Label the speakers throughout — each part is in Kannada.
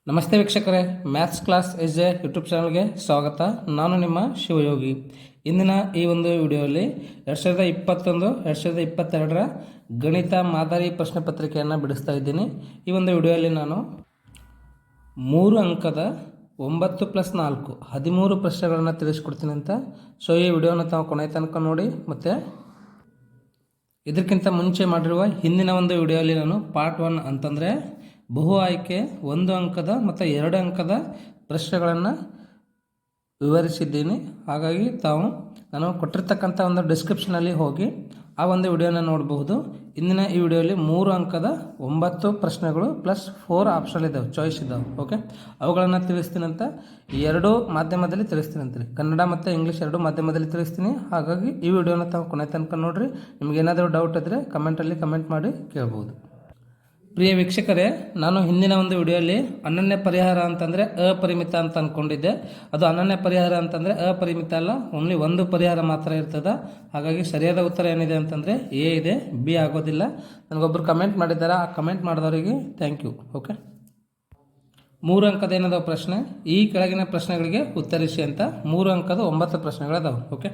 Speaker 1: ನಮಸ್ತೆ ವೀಕ್ಷಕರೇ, maths class S A YouTube ಚಾನಲ್ಗೆ ಸ್ವಾಗತ. ನಾನು ನಿಮ್ಮ ಶಿವಯೋಗಿ. ಇಂದಿನ ಈ ಒಂದು ವಿಡಿಯೋದಲ್ಲಿ 2021-2022 ಗಣಿತ ಮಾದರಿ ಪ್ರಶ್ನೆ ಪತ್ರಿಕೆಯನ್ನು ಬಿಡಿಸ್ತಾ ಇದ್ದೀನಿ. ಈ ಒಂದು ವಿಡಿಯೋದಲ್ಲಿ ನಾನು 3 ಅಂಕದ 9+4 13 ಪ್ರಶ್ನೆಗಳನ್ನು ತಿಳಿಸ್ಕೊಡ್ತೀನಿ ಅಂತ. ಸೊ ಈ ವಿಡಿಯೋನ ತಾವು ಕೊನೆ ತನಕ ನೋಡಿ. ಮತ್ತು ಇದಕ್ಕಿಂತ ಮುಂಚೆ ಮಾಡಿರುವ ಹಿಂದಿನ ಒಂದು ವಿಡಿಯೋದಲ್ಲಿ ನಾನು ಪಾರ್ಟ್ 1 ಅಂತಂದರೆ ಬಹು ಆಯ್ಕೆ 1 ಅಂಕದ ಮತ್ತು 2 ಅಂಕದ ಪ್ರಶ್ನೆಗಳನ್ನು ವಿವರಿಸಿದ್ದೀನಿ. ಹಾಗಾಗಿ ತಾವು ನಾನು ಕೊಟ್ಟಿರ್ತಕ್ಕಂಥ ಒಂದು ಡಿಸ್ಕ್ರಿಪ್ಷನಲ್ಲಿ ಹೋಗಿ ಆ ಒಂದು ವಿಡಿಯೋನ ನೋಡಬಹುದು. ಇಂದಿನ ಈ ವಿಡಿಯೋಲಿ 3 ಅಂಕದ 9 ಪ್ರಶ್ನೆಗಳು ಪ್ಲಸ್ 4 ಆಪ್ಷನ್ ಇದ್ದಾವೆ, ಚಾಯ್ಸ್ ಇದ್ದಾವೆ. ಓಕೆ, ಅವುಗಳನ್ನು ತಿಳಿಸ್ತೀನಿ ಅಂತ. 2 ಮಾಧ್ಯಮದಲ್ಲಿ ತಿಳಿಸ್ತೀನಿ ಅಂತೀರಿ, ಕನ್ನಡ ಮತ್ತು ಇಂಗ್ಲೀಷ್ 2 ಮಾಧ್ಯಮದಲ್ಲಿ ತಿಳಿಸ್ತೀನಿ. ಹಾಗಾಗಿ ಈ ವಿಡಿಯೋನ ತಾವು ಕೊನೆ ತನಕ ನೋಡಿರಿ. ನಿಮಗೇನಾದರೂ ಡೌಟ್ ಇದ್ದರೆ ಕಮೆಂಟಲ್ಲಿ ಕಮೆಂಟ್ ಮಾಡಿ ಕೇಳ್ಬೋದು. ಪ್ರಿಯ ವೀಕ್ಷಕರೇ, ನಾನು ಹಿಂದಿನ ಒಂದು ವಿಡಿಯೋಲಿ ಅನನ್ಯ ಪರಿಹಾರ ಅಂತಂದರೆ ಅಪರಿಮಿತ ಅಂತ ಅಂದ್ಕೊಂಡಿದ್ದೆ. ಅದು ಅನನ್ಯ ಪರಿಹಾರ ಅಂತಂದರೆ ಅಪರಿಮಿತ ಅಲ್ಲ, ಓನ್ಲಿ ಒಂದು ಪರಿಹಾರ ಮಾತ್ರ ಇರ್ತದೆ. ಹಾಗಾಗಿ ಸರಿಯಾದ ಉತ್ತರ ಏನಿದೆ ಅಂತಂದರೆ ಎ ಇದೆ, ಬಿ ಆಗೋದಿಲ್ಲ. ನನಗೊಬ್ಬರು ಕಮೆಂಟ್ ಮಾಡಿದ್ದಾರೆ, ಆ ಕಮೆಂಟ್ ಮಾಡಿದವರಿಗೆ ಥ್ಯಾಂಕ್ ಯು. ಓಕೆ, 3 ಅಂಕದ ಏನದಾವ ಪ್ರಶ್ನೆ, ಈ ಕೆಳಗಿನ ಪ್ರಶ್ನೆಗಳಿಗೆ ಉತ್ತರಿಸಿ ಅಂತ 3 ಅಂಕದ 9 ಪ್ರಶ್ನೆಗಳದಾವೆ. ಓಕೆ,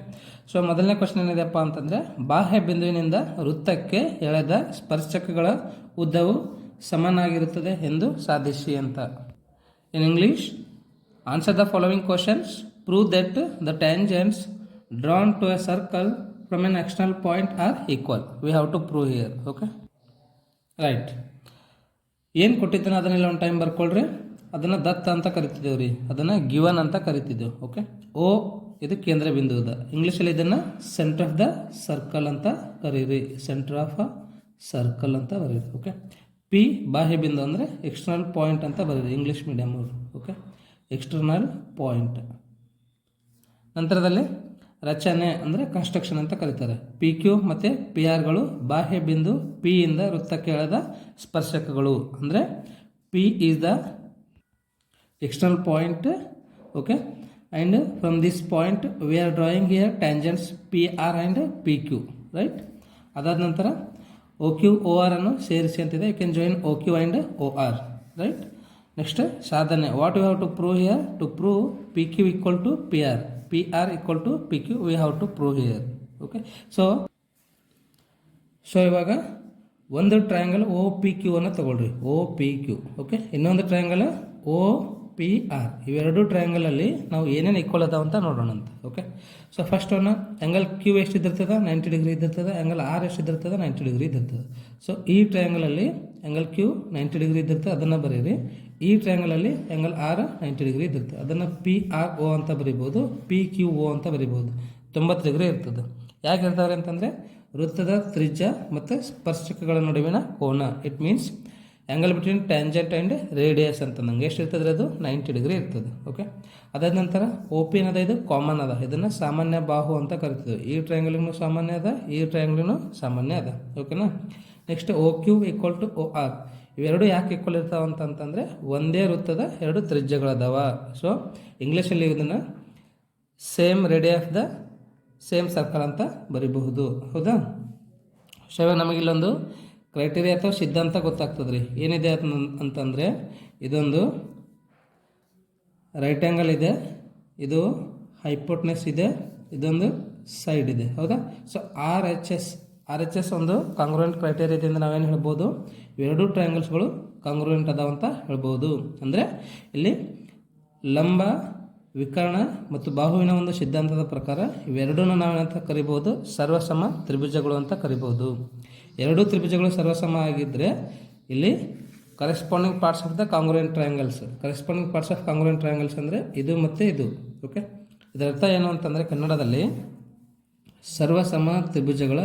Speaker 1: ಸೊ ಮೊದಲನೇ ಕ್ವಶನ್ ಏನಿದೆಪ್ಪ ಅಂತಂದರೆ ಬಾಹ್ಯ ಬಿಂದುವಿನಿಂದ ವೃತ್ತಕ್ಕೆ ಎಳೆದ ಸ್ಪರ್ಶಕಗಳ ಉದ್ದವು ಸಮನಾಗಿರುತ್ತದೆ ಎಂದು ಸಾಧಿಸಿ ಅಂತ. In English, answer the following questions. Prove that the tangents drawn to a circle from an external point are equal. We have to prove here. Okay, right. ಏನು ಕೊಟ್ಟಿದ್ದಾನೆ ಅದನ್ನೆಲ್ಲ ಒಂದು ಟೈಮ್ ಬರ್ಕೊಳ್ರಿ. ಅದನ್ನು ದತ್ತ ಅಂತ ಕರಿತಿದ್ದೇವೆ ರೀ, ಅದನ್ನು ಗಿವನ್ ಅಂತ ಕರಿತಿದ್ದೆವು. ಓಕೆ, ಓ ಇದು ಕೇಂದ್ರ ಬಿಂದು ಅದ. ಇಂಗ್ಲೀಷಲ್ಲಿ ಇದನ್ನು ಸೆಂಟರ್ ಆಫ್ ದ ಸರ್ಕಲ್ ಅಂತ ಕರೀರಿ, ಸೆಂಟರ್ ಆಫ್ ಅ ಸರ್ಕಲ್ ಅಂತ ಬರೀರಿ. ಓಕೆ, ಪಿ ಬಾಹ್ಯ ಬಿಂದು ಅಂದರೆ ಎಕ್ಸ್ಟರ್ನಲ್ ಪಾಯಿಂಟ್ ಅಂತ ಬರೀರಿ ಇಂಗ್ಲೀಷ್ ಮೀಡಿಯಮ್ ಅವರು. Okay, external point. ನಂತರದಲ್ಲಿ ರಚನೆ ಅಂದರೆ ಕನ್ಸ್ಟ್ರಕ್ಷನ್ ಅಂತ ಕರೀತಾರೆ. ಪಿ ಕ್ಯೂ ಮತ್ತು ಪಿ ಆರ್ಗಳು ಬಾಹ್ಯ ಬಿಂದು ಪಿ ಇಂದ ವೃತ್ತಕ್ಕೆ ಎಳೆದ ಸ್ಪರ್ಶಕಗಳು. ಅಂದರೆ P is the external point. Okay, and from this point we are drawing here tangents PR and PQ, right? ಅದಾದ ನಂತರ OQ OR ಅನ್ನು ಸೇರಿಸಿ ಅಂತಿದೆ. You can join OQ and OR, right? Next ಸಾಧನೆ. What you have to prove here? To prove PQ equal to PR, PR equal to PQ we have to prove here. Okay, so ಇವಾಗ ಒಂದು ಟ್ರಯಾಂಗಲ್ OPQ ಅನ್ನು ತಗೊಳ್ರಿ, OPQ. ಓಕೆ, ಇನ್ನೊಂದು ಟ್ರಯಾಂಗಲ್ OPR. ಇವೆರಡು ಟ್ರಯಾಂಗಲಲ್ಲಿ ನಾವು ಏನೇನು ಈಕ್ವಲ್ ಅದಾವ ಅಂತ ನೋಡೋಣ ಅಂತ. Okay, so first one angle Q ಎಷ್ಟು ಇದ್ದಿರ್ತದೆ, 90 ಡಿಗ್ರಿ ಇದ್ದಿರ್ತದೆ. ಆ್ಯಂಗಲ್ ಆರ್ ಎಷ್ಟು ಇದ್ದಿರ್ತದೆ, 90 ಡಿಗ್ರಿ ಇದ್ದಿರ್ತದೆ. ಸೊ ಈ ಟ್ರಯಾಂಗಲಲ್ಲಿ ಆ್ಯಂಗಲ್ ಕ್ಯೂ 90 ಡಿಗ್ರಿ ಇದ್ದಿರ್ತದೆ, ಅದನ್ನು ಬರೀರಿ. ಈ ಟ್ರಯಾಂಗಲಲ್ಲಿ ಆ್ಯಂಗಲ್ ಆರ್ 90 ಡಿಗ್ರಿ ಇದ್ದಿರ್ತದೆ, ಅದನ್ನು PRO ಅಂತ ಬರಿಬೋದು, PQO ಅಂತ ಬರಿಬೋದು. 90 ಡಿಗ್ರಿ ಇರ್ತದೆ. ಯಾಕೆ ಇರ್ತಾರೆ ಅಂತಂದರೆ ವೃತ್ತದ ತ್ರಿಜ್ಯ ಮತ್ತು ಸ್ಪರ್ಶಕಗಳ ನಡುವಿನ ಕೋನ. It means angle between tangent and radius ಅಂತ ನಂಗೆ ಎಷ್ಟು ಇರ್ತದೆ, ಅದು 90 ಡಿಗ್ರಿ ಇರ್ತದೆ. ಓಕೆ, ಅದಾದ ನಂತರ OP ಏನದ, ಇದು ಕಾಮನ್ ಅದ, ಇದನ್ನು ಸಾಮಾನ್ಯ ಬಾಹು ಅಂತ ಕರಿತೀವಿ. ಈ ಟ್ರಯಾಂಗಲ್ಗೂ ಸಾಮಾನ್ಯ ಅದ, ಈ ಟ್ರಯಾಂಗಲ್ಗೂ ಸಾಮಾನ್ಯ ಅದ. ಓಕೆನಾ. Next OQ equal to OR. ಇವೆರಡು ಯಾಕೆ ಈಕ್ವಲ್ ಇರ್ತಾವ ಅಂತಂದರೆ ಒಂದೇ ವೃತ್ತದ 2 ತ್ರಿಜ್ಯಗಳದಾವ. ಸೊ ಇಂಗ್ಲೀಷಲ್ಲಿ ಇದನ್ನು same radii of the same circle ಅಂತ ಬರಿಬಹುದು. ಹೌದಾ. ಸೊ ಇವಾಗ ನಮಗಿಲ್ಲೊಂದು ಕ್ರೈಟೀರಿಯಾ ಅಥವಾ ಸಿದ್ಧಾಂತ ಗೊತ್ತಾಗ್ತದೆ ರೀ. ಏನಿದೆ ಅಂತಂದರೆ ಇದೊಂದು ರೈಟ್ ಆ್ಯಂಗಲ್ ಇದೆ, ಇದು ಹೈಪೋಟ್ನೆಸ್ ಇದೆ, ಇದೊಂದು ಸೈಡ್ ಇದೆ. ಹೌದಾ. ಸೊ RHS ಒಂದು ಕಾಂಗ್ರುಯೆಂಟ್ ಕ್ರೈಟೀರಿಯಾದಿಂದ ನಾವೇನು ಹೇಳ್ಬೋದು, ಇವೆರಡು ಟ್ರಯಾಂಗಲ್ಸ್ಗಳು ಕಾಂಗ್ರುಯೆಂಟ್ ಅದಾವ ಅಂತ ಹೇಳ್ಬೋದು. ಅಂದರೆ ಇಲ್ಲಿ ಲಂಬ ವಿಕರ್ಣ ಮತ್ತು ಬಾಹುವಿನ ಒಂದು ಸಿದ್ಧಾಂತದ ಪ್ರಕಾರ ಇವೆರಡನ್ನು ನಾವೇನಂತ ಕರಿಬೋದು, ಸರ್ವಸಮ ತ್ರಿಭುಜಗಳು ಅಂತ ಕರಿಬೋದು. ಎರಡೂ ತ್ರಿಭುಜಗಳು ಸರ್ವಸಮ ಆಗಿದ್ದರೆ ಇಲ್ಲಿ corresponding parts of the ಕಾಂಗ್ರುಯೆಂಟ್ triangles. Corresponding parts of ಕಾಂಗ್ರುಯೆಂಟ್ triangles ಅಂದರೆ ಇದು ಮತ್ತು ಇದು. ಓಕೆ, ಇದರ ಅರ್ಥ ಏನು ಅಂತಂದರೆ ಕನ್ನಡದಲ್ಲಿ ಸರ್ವಸಮ ತ್ರಿಭುಜಗಳ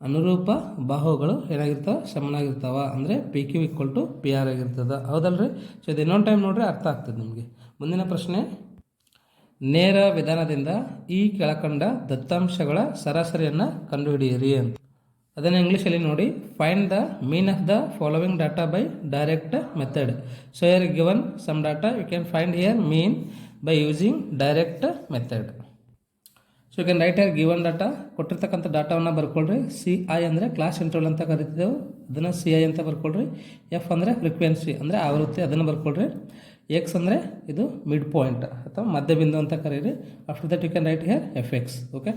Speaker 1: ಅನುರೂಪ ಬಾಹುಗಳು ಏನಾಗಿರ್ತಾವೆ, ಸಮನಾಗಿರ್ತಾವ. ಅಂದರೆ PQ ಈಕ್ವಲ್ ಟು PR ಆಗಿರ್ತದೆ. ಹೌದಲ್ರಿ. ಸೊ ಇದು ಇನ್ನೊಂದು ಟೈಮ್ ನೋಡ್ರಿ, ಅರ್ಥ ಆಗ್ತದೆ ನಿಮಗೆ. ಮುಂದಿನ ಪ್ರಶ್ನೆ, ನೇರ ವಿಧಾನದಿಂದ ಈ ಕೆಳಕಂಡ ದತ್ತಾಂಶಗಳ ಸರಾಸರಿಯನ್ನು ಕಂಡುಹಿಡಿಯಿರಿ ಅಂತ. ಅದನ್ನು ಇಂಗ್ಲೀಷಲ್ಲಿ ನೋಡಿ. Find the mean of the following data by direct method. So here given some data, you can find here mean by using direct method. So ಈಗ ರೈಟ್ ಹಿಯರ್ ಗಿವನ್ ಡಾಟಾ, ಕೊಟ್ಟಿರ್ತಕ್ಕಂಥ ಡಾಟಾವನ್ನು ಬರ್ಕೊಳ್ರಿ. ಸಿ ಐ ಅಂದರೆ ಕ್ಲಾಸ್ ಇಂಟರ್ವಲ್ ಅಂತ ಕರಿತಿದ್ದೆವು, ಅದನ್ನು ಸಿ ಐ ಅಂತ ಬರ್ಕೊಳ್ರಿ. ಎಫ್ ಅಂದರೆ ಫ್ರೀಕ್ವೆನ್ಸಿ ಅಂದರೆ ಆವೃತ್ತಿ, ಅದನ್ನು ಬರ್ಕೊಳ್ರಿ. ಎಕ್ಸ್ ಅಂದರೆ ಇದು ಮಿಡ್ ಪಾಯಿಂಟ್ ಅಥವಾ ಮಧ್ಯಬಿಂದು ಅಂತ ಕರೀರಿ. After that you can write here F X. Okay,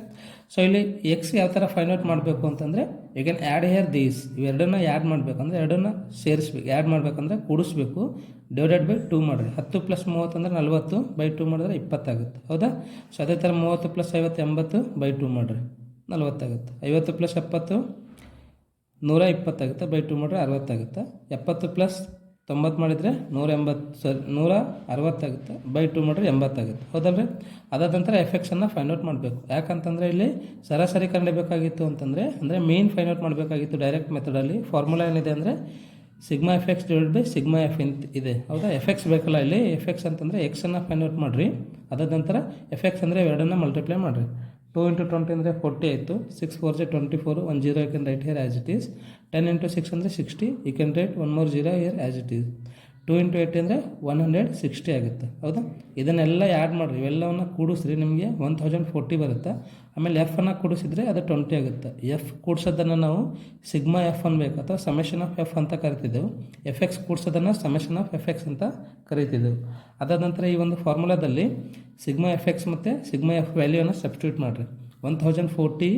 Speaker 1: so ಇಲ್ಲಿ ಎಕ್ಸ್ ಯಾವ ಥರ ಫೈಂಡ್ ಔಟ್ ಮಾಡಬೇಕು ಅಂತಂದರೆ you can add here these, ಇವೆರಡನ್ನ ಆ್ಯಡ್ ಮಾಡಬೇಕಂದ್ರೆ ಎರಡನ್ನ ಸೇರಿಸ್ಬೇಕು. ಆ್ಯಡ್ ಮಾಡಬೇಕಂದ್ರೆ ಕೂಡಿಸ್ಬೇಕು. ಡಿವೈಡೆಡ್ ಬೈ 2 ಮಾಡಿರಿ. 10 + 30 ಅಂದರೆ 40 ಬೈ 2 ಮಾಡಿದ್ರೆ 20 ಆಗುತ್ತೆ. ಹೌದಾ? ಸೊ ಅದೇ ಥರ 30 + 50 80 ಬೈ 2 ಮಾಡಿರಿ 40 ಆಗುತ್ತೆ. 50 + 70 120 ಆಗುತ್ತೆ. ಬೈ 2 ಮಾಡಿದ್ರೆ 60 ಆಗುತ್ತೆ. 70 + 90 ಮಾಡಿದರೆ 160 ಆಗುತ್ತೆ. ಬೈ 2 ಮಾಡಿದ್ರೆ 80 ಆಗುತ್ತೆ. ಹೌದಲ್ರಿ? ಅದಾದ ನಂತರ ಎಫ್ ಎಕ್ಸನ್ನು ಫೈಂಡ್ ಔಟ್ ಮಾಡಬೇಕು. ಯಾಕಂತಂದರೆ ಇಲ್ಲಿ ಸರಾಸರಿ ಕಂಡುಹಿಡಿಯಬೇಕಾಗಿತ್ತು ಅಂತಂದರೆ ಮೀನ್ ಫೈಂಡ್ ಔಟ್ ಮಾಡಬೇಕಾಗಿತ್ತು ಡೈರೆಕ್ಟ್ ಮೆಥಡಲ್ಲಿ. ಫಾರ್ಮುಲಾ ಏನಿದೆ ಅಂದರೆ sigma F X divide by sigma F ಇದೆ. ಹೌದಾ? ಎಫ್ ಎಕ್ಸ್ ಬೇಕಲ್ಲ ಇಲ್ಲಿ. ಎಫ್ ಎಕ್ಸ್ ಅಂತಂದರೆ ಎಕ್ಸನ್ನು ಫೈಂಡ್ ಔಟ್ ಮಾಡಿರಿ. ಅದಾದ ನಂತರ ಎಫ್ ಎಕ್ಸ್ ಅಂದರೆ ಎರಡನ್ನು ಮಲ್ಟಿಪ್ಲೈ ಮಾಡಿರಿ. 2 × 20 ಅಂದರೆ 40 ಆಯಿತು. 6 × 4 = 24. 1 0 you can write here as it is. 10 × 6 ಅಂದರೆ 60. You can write 1 more 0 here as it is. 2 × 8 ಅಂದರೆ 160 ಆಗುತ್ತೆ. ಹೌದಾ? ಇದನ್ನೆಲ್ಲ ಆ್ಯಡ್ ಮಾಡಿರಿ. ಇವೆಲ್ಲವನ್ನು ಕೂಡಿಸ್ರಿ, ನಿಮಗೆ 1040 ಬರುತ್ತೆ. ಆಮೇಲೆ ಎಫ್ ಅನ್ನು ಕೂಡಿಸಿದ್ರೆ ಅದು 20 ಆಗುತ್ತೆ. ಎಫ್ ಕೂಡಿಸೋದನ್ನು ನಾವು ಸಿಗ್ಮಾ ಎಫ್ ಅನ್ಬೇಕು ಅಥವಾ ಸಮೇಷನ್ ಆಫ್ ಎಫ್ ಅಂತ ಕರಿತಿದ್ದೆವು. ಎಫ್ ಎಕ್ಸ್ ಕೂಡಿಸೋದನ್ನು ಸಮೇಷನ್ ಆಫ್ ಎಫ್ ಎಕ್ಸ್ ಅಂತ ಕರಿತಿದ್ದೆವು. ಅದಾದ ನಂತರ ಈ ಒಂದು ಫಾರ್ಮುಲಾದಲ್ಲಿ ಸಿಗ್ಮಾ ಎಫ್ ಎಕ್ಸ್ ಮತ್ತು ಸಿಗ್ಮಾ ಎಫ್ ವ್ಯಾಲ್ಯೂನ ಸಬ್ಸ್ಟಿಟ್ಯೂಟ್ ಮಾಡಿರಿ. 1040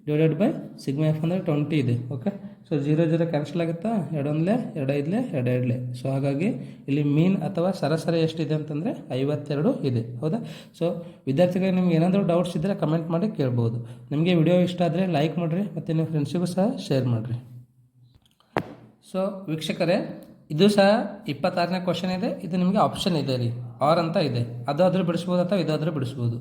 Speaker 1: ಡಿವೈಡೆಡ್ ಬೈ ಸಿಗ್ಮಾ ಎಫ್ ಅಂದರೆ 20 ಇದೆ. ಓಕೆ, ಸೊ 0 0 ಕ್ಯಾನ್ಸಲ್ ಆಗುತ್ತಾ? 2 1 2 5 2 2. ಸೊ ಹಾಗಾಗಿ ಇಲ್ಲಿ ಮೀನ್ ಅಥವಾ ಸರಾಸರಿ ಎಷ್ಟಿದೆ ಅಂತಂದರೆ 52 ಇದೆ. ಹೌದಾ? ಸೊ ವಿದ್ಯಾರ್ಥಿಗಳಿಗೆ ನಿಮ್ಗೆ ಏನಾದರೂ ಡೌಟ್ಸ್ ಇದ್ದರೆ ಕಮೆಂಟ್ ಮಾಡಿ ಕೇಳ್ಬೋದು. ನಿಮಗೆ ವಿಡಿಯೋ ಇಷ್ಟ ಆದರೆ ಲೈಕ್ ಮಾಡಿರಿ ಮತ್ತು ನಿಮ್ಮ ಫ್ರೆಂಡ್ಸಿಗೂ ಸಹ ಶೇರ್ ಮಾಡಿರಿ. ಸೊ ವೀಕ್ಷಕರೇ, ಇದು ಸಹ 26ನೇ ಕ್ವಶನ್ ಇದೆ. ಇದು ನಿಮಗೆ ಆಪ್ಷನ್ ಇದೆ ರೀ, ಆರ್ ಅಂತ ಇದೆ. ಅದಾದರೂ ಬಿಡಿಸ್ಬೋದು ಅಥವಾ ಇದಾದರೂ ಬಿಡಿಸ್ಬೋದು.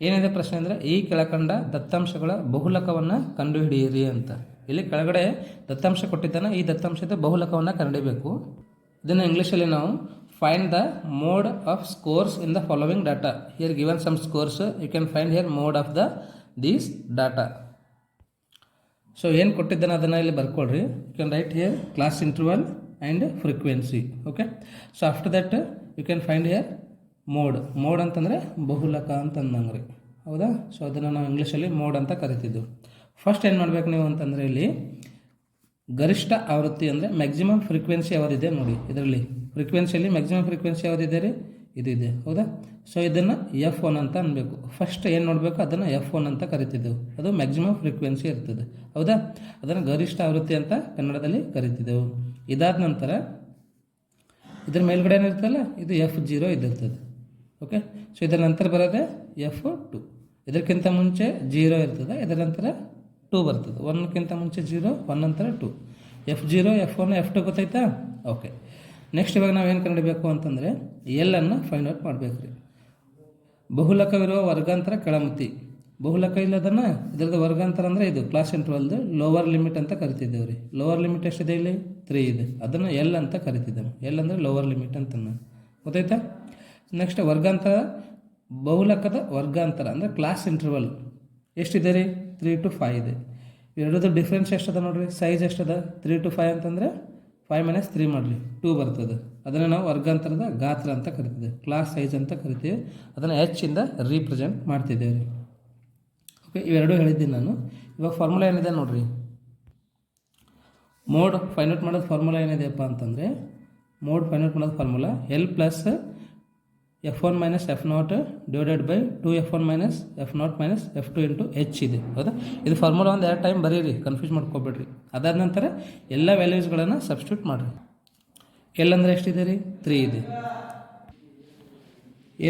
Speaker 1: ಏನಿದೆ ಪ್ರಶ್ನೆ ಅಂದರೆ ಈ ಕೆಳಕಂಡ ದತ್ತಾಂಶಗಳ ಬಹುಲಕವನ್ನು ಕಂಡುಹಿಡಿಯಿರಿ ಅಂತ. ಇಲ್ಲಿ ಕೆಳಗಡೆ ದತ್ತಾಂಶ ಕೊಟ್ಟಿದ್ದಾನೆ, ಈ ದತ್ತಾಂಶದ ಬಹುಲಕವನ್ನು ಕಂಡುಹಿಡಿಯಬೇಕು. ಇದನ್ನು ಇಂಗ್ಲೀಷಲ್ಲಿ ನಾವು find the mode of scores in the following data. Here given some scores, you can find here mode of these data. So ಏನು ಕೊಟ್ಟಿದ್ದಾನೆ ಅದನ್ನು ಇಲ್ಲಿ ಬರ್ಕೊಳ್ರಿ. You can write here class interval and frequency. Okay, so after that you can find here mode ಅಂತಂದರೆ ಬಹುಲಕ ಅಂತ ಅಂದಂಗೆ ರೀ. ಹೌದಾ? ಸೊ ಅದನ್ನು ನಾವು ಇಂಗ್ಲೀಷಲ್ಲಿ ಮೋಡ್ ಅಂತ ಕರಿತಿದ್ದೆವು. ಫಸ್ಟ್ ಏನು ಮಾಡಬೇಕು ನೀವು ಅಂತಂದರೆ ಇಲ್ಲಿ ಗರಿಷ್ಠ ಆವೃತ್ತಿ ಅಂದರೆ ಮ್ಯಾಕ್ಸಿಮಮ್ ಫ್ರೀಕ್ವೆನ್ಸಿ ಯಾವುದಿದೆ ನೋಡಿ. ಇದರಲ್ಲಿ ಫ್ರೀಕ್ವೆನ್ಸಿಯಲ್ಲಿ ಮ್ಯಾಕ್ಸಿಮಮ್ ಫ್ರೀಕ್ವೆನ್ಸಿ ಯಾವುದಿದೆ ರೀ? ಇದಿದೆ. ಹೌದಾ? ಸೊ ಇದನ್ನು F1 ಅಂತ ಅನ್ಬೇಕು. ಫಸ್ಟ್ ಏನು ನೋಡಬೇಕು ಅದನ್ನು F1 ಅಂತ ಕರಿತಿದ್ದೆವು. ಅದು ಮ್ಯಾಕ್ಸಿಮಮ್ ಫ್ರೀಕ್ವೆನ್ಸಿ ಇರ್ತದೆ. ಹೌದಾ? ಅದನ್ನು ಗರಿಷ್ಠ ಆವೃತ್ತಿ ಅಂತ ಕನ್ನಡದಲ್ಲಿ ಕರಿತಿದ್ದೆವು. ಇದಾದ ನಂತರ ಇದರ ಮೇಲ್ಗಡೆ ಏನಿರ್ತಲ್ಲ ಇದು F0 ಇದಿರ್ತದೆ. ಓಕೆ, ಸೊ ಇದರ ನಂತರ ಬರೋದೇ F2. ಇದಕ್ಕಿಂತ ಮುಂಚೆ 0 ಇರ್ತದೆ, ಇದರ ನಂತರ 2 ಬರ್ತದೆ. 1ಕ್ಕಿಂತ ಮುಂಚೆ 0, 1 ನಂತರ 2. F0 F1 F2 ಗೊತ್ತಾಯ್ತಾ? ಓಕೆ, ನೆಕ್ಸ್ಟ್ ಇವಾಗ ನಾವೇನು ಕಂಡುಹಿಡಬೇಕು ಅಂತಂದರೆ ಎಲ್ಲನ್ನು ಫೈಂಡ್ ಔಟ್ ಮಾಡಬೇಕು ರೀ. ಬಹುಲಕವಿರುವ ವರ್ಗಾಂತರ ಕೆಳಮುತಿ. ಬಹುಲಕ ಇಲ್ಲದನ್ನು ಇದರದ್ದು ವರ್ಗಾಂತರ ಅಂದರೆ ಇದು ಕ್ಲಾಸ್ ಇಂಟರ್ವಲ್ದು ಲೋವರ್ ಲಿಮಿಟ್ ಅಂತ ಕರಿತಿದ್ದೇವೆ ರೀ. ಲೋವರ್ ಲಿಮಿಟ್ ಎಷ್ಟಿದೆ ಇಲ್ಲಿ? 3 ಇದೆ. ಅದನ್ನು ಎಲ್ ಅಂತ ಕರಿತಿದ್ದೇವೆ. ಎಲ್ ಅಂದರೆ ಲೋವರ್ ಲಿಮಿಟ್ ಅಂತ ಗೊತ್ತಾಯ್ತಾ? ನೆಕ್ಸ್ಟ್ ವರ್ಗಾಂತರ, ಬಹುಲಕದ ವರ್ಗಾಂತರ ಅಂದರೆ ಕ್ಲಾಸ್ ಇಂಟರ್ವಲ್ ಎಷ್ಟಿದೆ ರೀ? 3 to 5 ಇದೆ. ಎರಡದು ಡಿಫ್ರೆನ್ಸ್ ಎಷ್ಟದ ನೋಡಿರಿ, ಸೈಜ್ ಎಷ್ಟದ? 3 to 5 ಅಂತಂದರೆ 5 - 3 ಮಾಡಿರಿ 2 ಬರ್ತದೆ. ಅದನ್ನು ನಾವು ವರ್ಗಾಂತರದ ಗಾತ್ರ ಅಂತ ಕರಿತಿದ್ದೇವೆ, ಕ್ಲಾಸ್ ಸೈಜ್ ಅಂತ ಕರಿತೀವಿ. ಅದನ್ನು ಇಂದ ರೀಪ್ರೆಸೆಂಟ್ ಮಾಡ್ತಿದ್ದೇವೆ ರೀ. ಓಕೆ, ಇವೆರಡೂ ಹೇಳಿದ್ದೀನಿ ನಾನು. ಇವಾಗ ಫಾರ್ಮುಲಾ ಏನಿದೆ ನೋಡಿರಿ. ಮೋಡ್ ಫೈಂಡ್ ಔಟ್ ಮಾಡೋದು ಫಾರ್ಮುಲಾ ಏನಿದೆಯಪ್ಪ ಅಂತಂದರೆ ಮೋಡ್ ಫೈಂಡ್ ಔಟ್ ಮಾಡೋದು formula L + F1 - F0 divided by 2F1 - F0 - F2 × H ಇದೆ. ಹೌದಾ? ಇದು ಫಾರ್ಮುಲಾ ಒಂದು 2 ಟೈಮ್ ಬರೀರಿ, ಕನ್ಫ್ಯೂಸ್ ಮಾಡ್ಕೊಬೇಡ್ರಿ. ಅದಾದ ನಂತರ ಎಲ್ಲ ವ್ಯಾಲ್ಯೂಸ್ಗಳನ್ನು ಸಬ್ಸ್ಟಿಟ್ಯೂಟ್ ಮಾಡಿರಿ. L ಅಂದರೆ ಎಷ್ಟಿದೆ ರೀ? 3 ಇದೆ.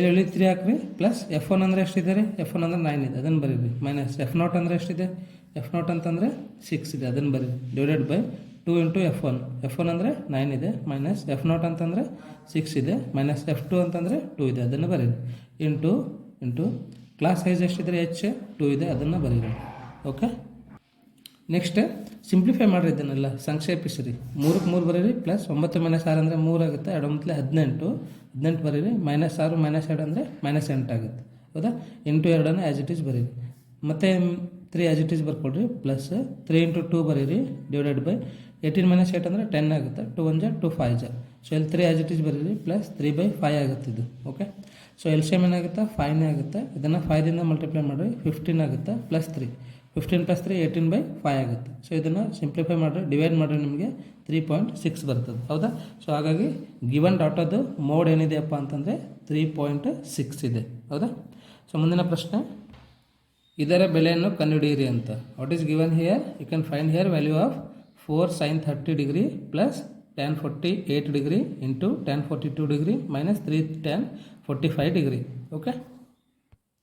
Speaker 1: L 3 ಹಾಕ್ರಿ. ಪ್ಲಸ್ F1 ಅಂದರೆ ಎಷ್ಟಿದೆ ರೀ? F1 ಅಂದರೆ 9 ಇದೆ, ಅದನ್ನು ಬರೀರಿ. ಮೈನಸ್ F0 ಅಂದರೆ ಎಷ್ಟಿದೆ? F0 ಅಂತಂದರೆ 6 ಇದೆ, ಅದನ್ನು ಬರೀರಿ. Divided by 2 × F1. F1 ಅಂದರೆ 9 ಇದೆ, ಮೈನಸ್ F0 ಅಂತಂದರೆ 6 ಇದೆ, ಮೈನಸ್ F2 ಅಂತಂದರೆ 2 ಇದೆ, ಅದನ್ನು ಬರೀರಿ. ಇಂಟು ಕ್ಲಾಸ್ ಸೈಜ್ ಎಷ್ಟಿದ್ರೆ H 2 ಇದೆ, ಅದನ್ನು ಬರೀರಿ. ಓಕೆ, ನೆಕ್ಸ್ಟ್ ಸಿಂಪ್ಲಿಫೈ ಮಾಡಿರಿ. ಇದನ್ನೆಲ್ಲ ಸಂಕ್ಷೇಪಿಸಿರಿ. 3ಕ್ಕೆ 3 ಬರೀರಿ. ಪ್ಲಸ್ 9 - 6 ಅಂದರೆ 3 ಆಗುತ್ತೆ. 2 × 18 ಬರೀರಿ. -6 - 2 ಅಂದರೆ -8 ಆಗುತ್ತೆ. ಹೌದಾ? ಇಂಟು 2 ಆ್ಯಸ್ ಇಟ್ ಈಸ್ ಬರೀರಿ. ಮತ್ತು 3 ಆ್ಯಸ್ ಇಟ್ ಈಸ್ ಬರ್ಕೊಡ್ರಿ. ಪ್ಲಸ್ 3 × 2 ಬರೀರಿ. ಡಿವೈಡೆಡ್ ಬೈ 18 - 8 ಅಂದರೆ 10 ಆಗುತ್ತೆ. 2 1 2 5 ಸೊ ಇಲ್ಲಿ 3 ಆ್ಯಸ್ ಇಟ್ ಈಸ್ ಬರೀರಿ. ಪ್ಲಸ್ 3/5 ಆಗುತ್ತೆ ಇದು. Okay, so L C M ಏನಾಗುತ್ತೆ 5ನೇ ಆಗುತ್ತೆ. ಇದನ್ನು 5ದಿಂದ ಮಲ್ಟಿಪ್ಲೈ ಮಾಡಿರಿ 15 ಆಗುತ್ತೆ ಪ್ಲಸ್ 3. 15 ಪ್ಲಸ್ 3 18/5 ಆಗುತ್ತೆ. ಸೊ ಇದನ್ನು ಸಿಂಪ್ಲಿಫೈ ಮಾಡಿರಿ, ಡಿವೈಡ್ ಮಾಡಿರಿ, ನಿಮಗೆ 3.6 ಬರ್ತದೆ. ಹೌದಾ? ಸೊ ಹಾಗಾಗಿ ಗಿವನ್ ಡಾಟಾದು ಮೋಡ್ ಏನಿದೆಯಪ್ಪ ಅಂತಂದರೆ 3.6 ಇದೆ. ಹೌದಾ? ಸೊ ಮುಂದಿನ ಪ್ರಶ್ನೆ, ಇದರ ಬೆಲೆಯನ್ನು ಕಂಡುಹಿಡಿಯಿರಿ ಅಂತ. What is given here? You can find here value of 4 sin 30 degree plus tan 48 degree into tan 42 degree minus 3 tan 45 degree. Okay,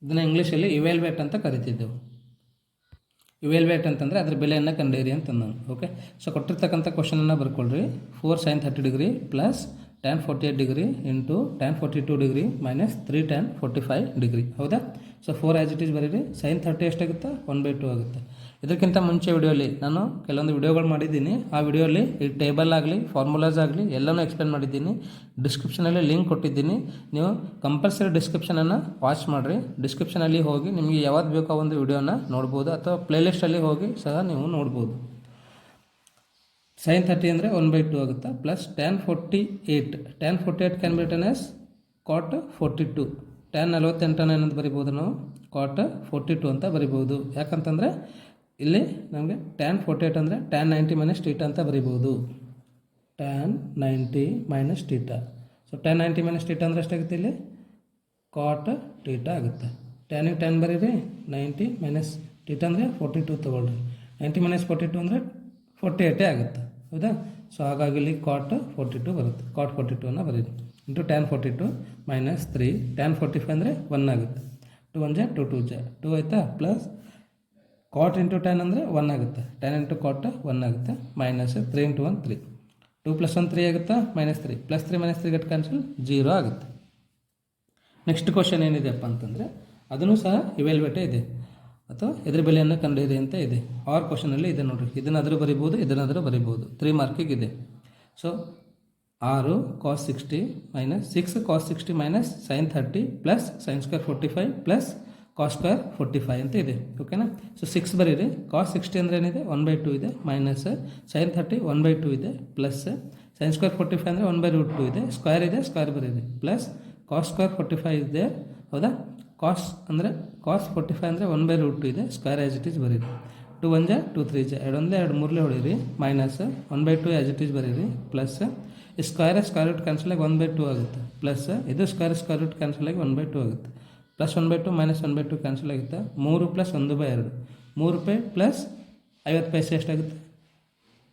Speaker 1: ಇದನ್ನು ಇಂಗ್ಲೀಷಲ್ಲಿ ಇವ್ಯಾಲ್ಯೂಯೇಟ್ ಅಂತ ಕರಿತಿದ್ದೆವು. ಇವ್ಯಾಲ್ಯೂಯೇಟ್ ಅಂತಂದರೆ ಅದರ ಬೆಲೆಯನ್ನು ಕಂಡುಹಿಡಿಯಿರಿ ಅಂತ ನಾನು. ಓಕೆ, ಸೊ ಕೊಟ್ಟಿರ್ತಕ್ಕಂಥ ಕ್ವಶನನ್ನು ಬರ್ಕೊಳ್ರಿ. 4 sin 30 degree plus tan 48 degree into tan 42 degree minus 3 tan 45 degree. ಹೌದಾ? ಸೊ 4 ಆ್ಯಸ್ ಇಟ್ ಈಸ್ ಬರೀರಿ. sin 30 ಎಷ್ಟಾಗುತ್ತೆ? 1/2 ಆಗುತ್ತೆ. ಇದಕ್ಕಿಂತ ಮುಂಚೆ ವಿಡಿಯೋಲಿ ನಾನು ಕೆಲವೊಂದು ವಿಡಿಯೋಗಳು ಮಾಡಿದ್ದೀನಿ. ಆ ವಿಡಿಯೋಲಿ ಈ ಟೇಬಲ್ ಆಗಲಿ ಫಾರ್ಮುಲಾಸ್ ಆಗಲಿ ಎಲ್ಲನೂ ಎಕ್ಸ್ಪ್ಲೇನ್ ಮಾಡಿದ್ದೀನಿ. ಡಿಸ್ಕ್ರಿಪ್ಷನಲ್ಲಿ ಲಿಂಕ್ ಕೊಟ್ಟಿದ್ದೀನಿ. ನೀವು ಕಂಪಲ್ಸರಿ ಡಿಸ್ಕ್ರಿಪ್ಷನನ್ನು ವಾಚ್ ಮಾಡಿರಿ. ಡಿಸ್ಕ್ರಿಪ್ಷನಲ್ಲಿ ಹೋಗಿ ನಿಮಗೆ ಯಾವ್ದು ಬೇಕೋ ಒಂದು ವಿಡಿಯೋನ ನೋಡ್ಬೋದು, ಅಥವಾ ಪ್ಲೇಲಿಸ್ಟಲ್ಲಿ ಹೋಗಿ ಸಹ ನೀವು ನೋಡ್ಬೋದು. sin 30 ಅಂದರೆ 1/2 ಆಗುತ್ತೆ plus tan 48 can be return as cot 42. tan 48 ಏನಂತ ಬರಿಬೋದು ನಾವು? cot 42 ಅಂತ ಬರಿಬೋದು. ಯಾಕಂತಂದರೆ ಇಲ್ಲಿ ನಮಗೆ tan 48 ಅಂದರೆ tan 90 ಮೈನಸ್ θ ಅಂತ ಬರಿಬೋದು. tan 90 minus θ. So tan 90 minus θ ಅಂದರೆ ಎಷ್ಟಾಗುತ್ತೆ? ಇಲ್ಲಿ cot θ ಆಗುತ್ತೆ. tan ಬರೀರಿ. 90 ಮೈನಸ್ θ ಅಂದರೆ 42 ತೊಗೊಳ್ರಿ. 90 ಮೈನಸ್ 42 ಅಂದರೆ 48 ಆಗುತ್ತೆ. ಹೌದಾ? ಸೊ ಹಾಗಾಗಿ ಇಲ್ಲಿ cot 42 ಬರುತ್ತೆ. cot 42 ಬರೀರಿ ಇಂಟು tan 42 ಮೈನಸ್ 3 tan 45 ಅಂದರೆ 1 ಆಗುತ್ತೆ. 2 1 2 2 2 ಆಯಿತಾ? ಪ್ಲಸ್ cot ಇಂಟು tan ಅಂದರೆ 1 ಆಗುತ್ತೆ. tan ಇಂಟು cot 1 ಆಗುತ್ತೆ. Minus 3 into 1 3. 2 ಪ್ಲಸ್ 1 3 ಆಗುತ್ತಾ? ಮೈನಸ್ 3 ಪ್ಲಸ್ 3 ಮೈನಸ್ 3 ಗಟ್ ಕ್ಯಾನ್ಸಲ್ 0 ಆಗುತ್ತೆ. ನೆಕ್ಸ್ಟ್ ಕ್ವಶನ್ ಏನಿದೆಯಪ್ಪ ಅಂತಂದರೆ ಅದನ್ನು ಸಹ ಇವ್ಯಾಲ್ಯೂಯೇಟೇ ಇದೆ, ಅಥವಾ ಎದುರು ಬೆಲೆಯನ್ನು ಕಂಡುಹಿಡಿ ಅಂತ ಇದೆ. ಆರ್ ಕ್ವಶನಲ್ಲಿ ಇದೆ ನೋಡಿರಿ. ಇದನ್ನಾದರೂ ಬರಿಬೋದು, ಇದನ್ನಾದರೂ ಬರಿಬೋದು. 3 ಮಾರ್ಕಿಗೆ ಇದೆ. So 6 cos 60 minus 6 cos 60 minus sin 30 plus sin square 45 plus cos square 45 ಅಂತ ಇದೆ. ಓಕೆನಾ? ಸೊ 6 ಬರೀರಿ. cos 60 ಅಂದರೆ ಏನಿದೆ? 1/2 ಇದೆ. ಮೈನಸ್ sin 30 1/2 ಇದೆ. ಪ್ಲಸ್ sin ಸ್ಕ್ವೇರ್ 45 ಅಂದರೆ 1/√2 ಇದೆ. ಸ್ಕ್ವೇರ್ ಇದೆ, ಸ್ಕ್ವೇರ್ ಬರೀರಿ. ಪ್ಲಸ್ cos ಸ್ಕ್ವೇರ್ 45 ಇದೆ. ಹೌದಾ? cos 45 ಅಂದರೆ 1/√2 ಇದೆ. ಸ್ಕ್ವೇರ್ ಆ್ಯಸ್ ಇಟ್ ಈಸ್ ಬರೀರಿ. 2 1 2 3 2 1 2 3 ಹೊಡೀರಿ. ಮೈನಸ್ 1/2 ಆ್ಯಸ್ ಇಟ್ ಈಸ್ ಬರೀರಿ. ಪ್ಲಸ್ ಸ್ಕ್ವೇರ್ ರೂಟ್ ಕ್ಯಾನ್ಸಲ್ ಆಗಿ 1/2 ಆಗುತ್ತೆ. ಪ್ಲಸ್ ಇದು ಸ್ಕ್ವೇರ್ ರೂಟ್ ಕ್ಯಾನ್ಸಲ್ ಆಗಿ 1/2 ಆಗುತ್ತೆ. ಪ್ಲಸ್ 1/2 ಮೈನಸ್ 1/2 ಕ್ಯಾನ್ಸಲ್ ಆಗುತ್ತೆ. 3 ಪ್ಲಸ್ 1/2 3 ರೂಪಾಯಿ ಪ್ಲಸ್ 50 ಪೈಸೆ ಎಷ್ಟಾಗುತ್ತೆ?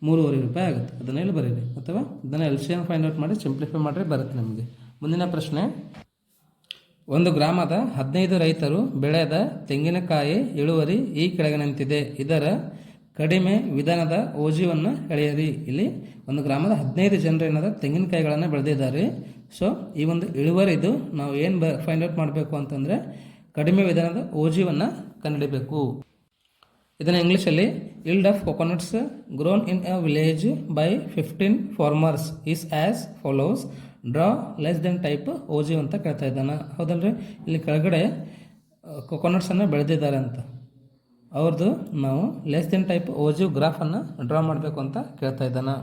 Speaker 1: 3.5 ರೂಪಾಯಿ ಆಗುತ್ತೆ. ಅದನ್ನ ಇಲ್ಲಿ ಬರೀರಿ, ಅಥವಾ ಇದನ್ನು LCM ಫೈಂಡ್ ಔಟ್ ಮಾಡಿ ಸಿಂಪ್ಲಿಫೈ ಮಾಡಿದ್ರೆ ಬರುತ್ತೆ ನಮಗೆ. ಮುಂದಿನ ಪ್ರಶ್ನೆ, ಒಂದು ಗ್ರಾಮದ 15 ರೈತರು ಬೆಳೆದ ತೆಂಗಿನಕಾಯಿ ಇಳುವರಿ ಈ ಕೆಳಗಿನಂತಿದೆ. ಇದರ ಕಡಿಮೆ ವಿಧಾನದ ಓಜಿವನ್ನು ಎಳೆಯಿರಿ. ಇಲ್ಲಿ ಒಂದು ಗ್ರಾಮದ 15 ಜನರು ಏನಾದ ತೆಂಗಿನಕಾಯಿಗಳನ್ನು ಬೆಳೆದಿದ್ದಾರೆ. ಸೊ ಈ ಒಂದು ಇಳುವರಿದು ನಾವು ಏನು ಫೈಂಡ್ ಔಟ್ ಮಾಡಬೇಕು ಅಂತಂದರೆ ಕಡಿಮೆ ವಿಧಾನದ ಓಜಿವನ್ನು ಕಂಡುಹಿಡಬೇಕು. ಇದನ್ನು ಇಂಗ್ಲೀಷಲ್ಲಿ yield of coconuts grown in a village by 15 farmers is as follows. Draw less than type ogive ಅಂತ ಕೇಳ್ತಾ ಇದ್ದಾನೆ. ಹೌದಲ್ರಿ? ಇಲ್ಲಿ ಕೆಳಗಡೆ ಕೊಕೊನಟ್ಸನ್ನು ಬೆಳೆದಿದ್ದಾರೆ ಅಂತ, ಅವ್ರದ್ದು ನಾವು ಲೆಸ್ ದೆನ್ ಟೈಪ್ ಓಜಿ ಗ್ರಾಫನ್ನು ಡ್ರಾ ಮಾಡಬೇಕು ಅಂತ ಕೇಳ್ತಾ ಇದ್ದಾನೆ.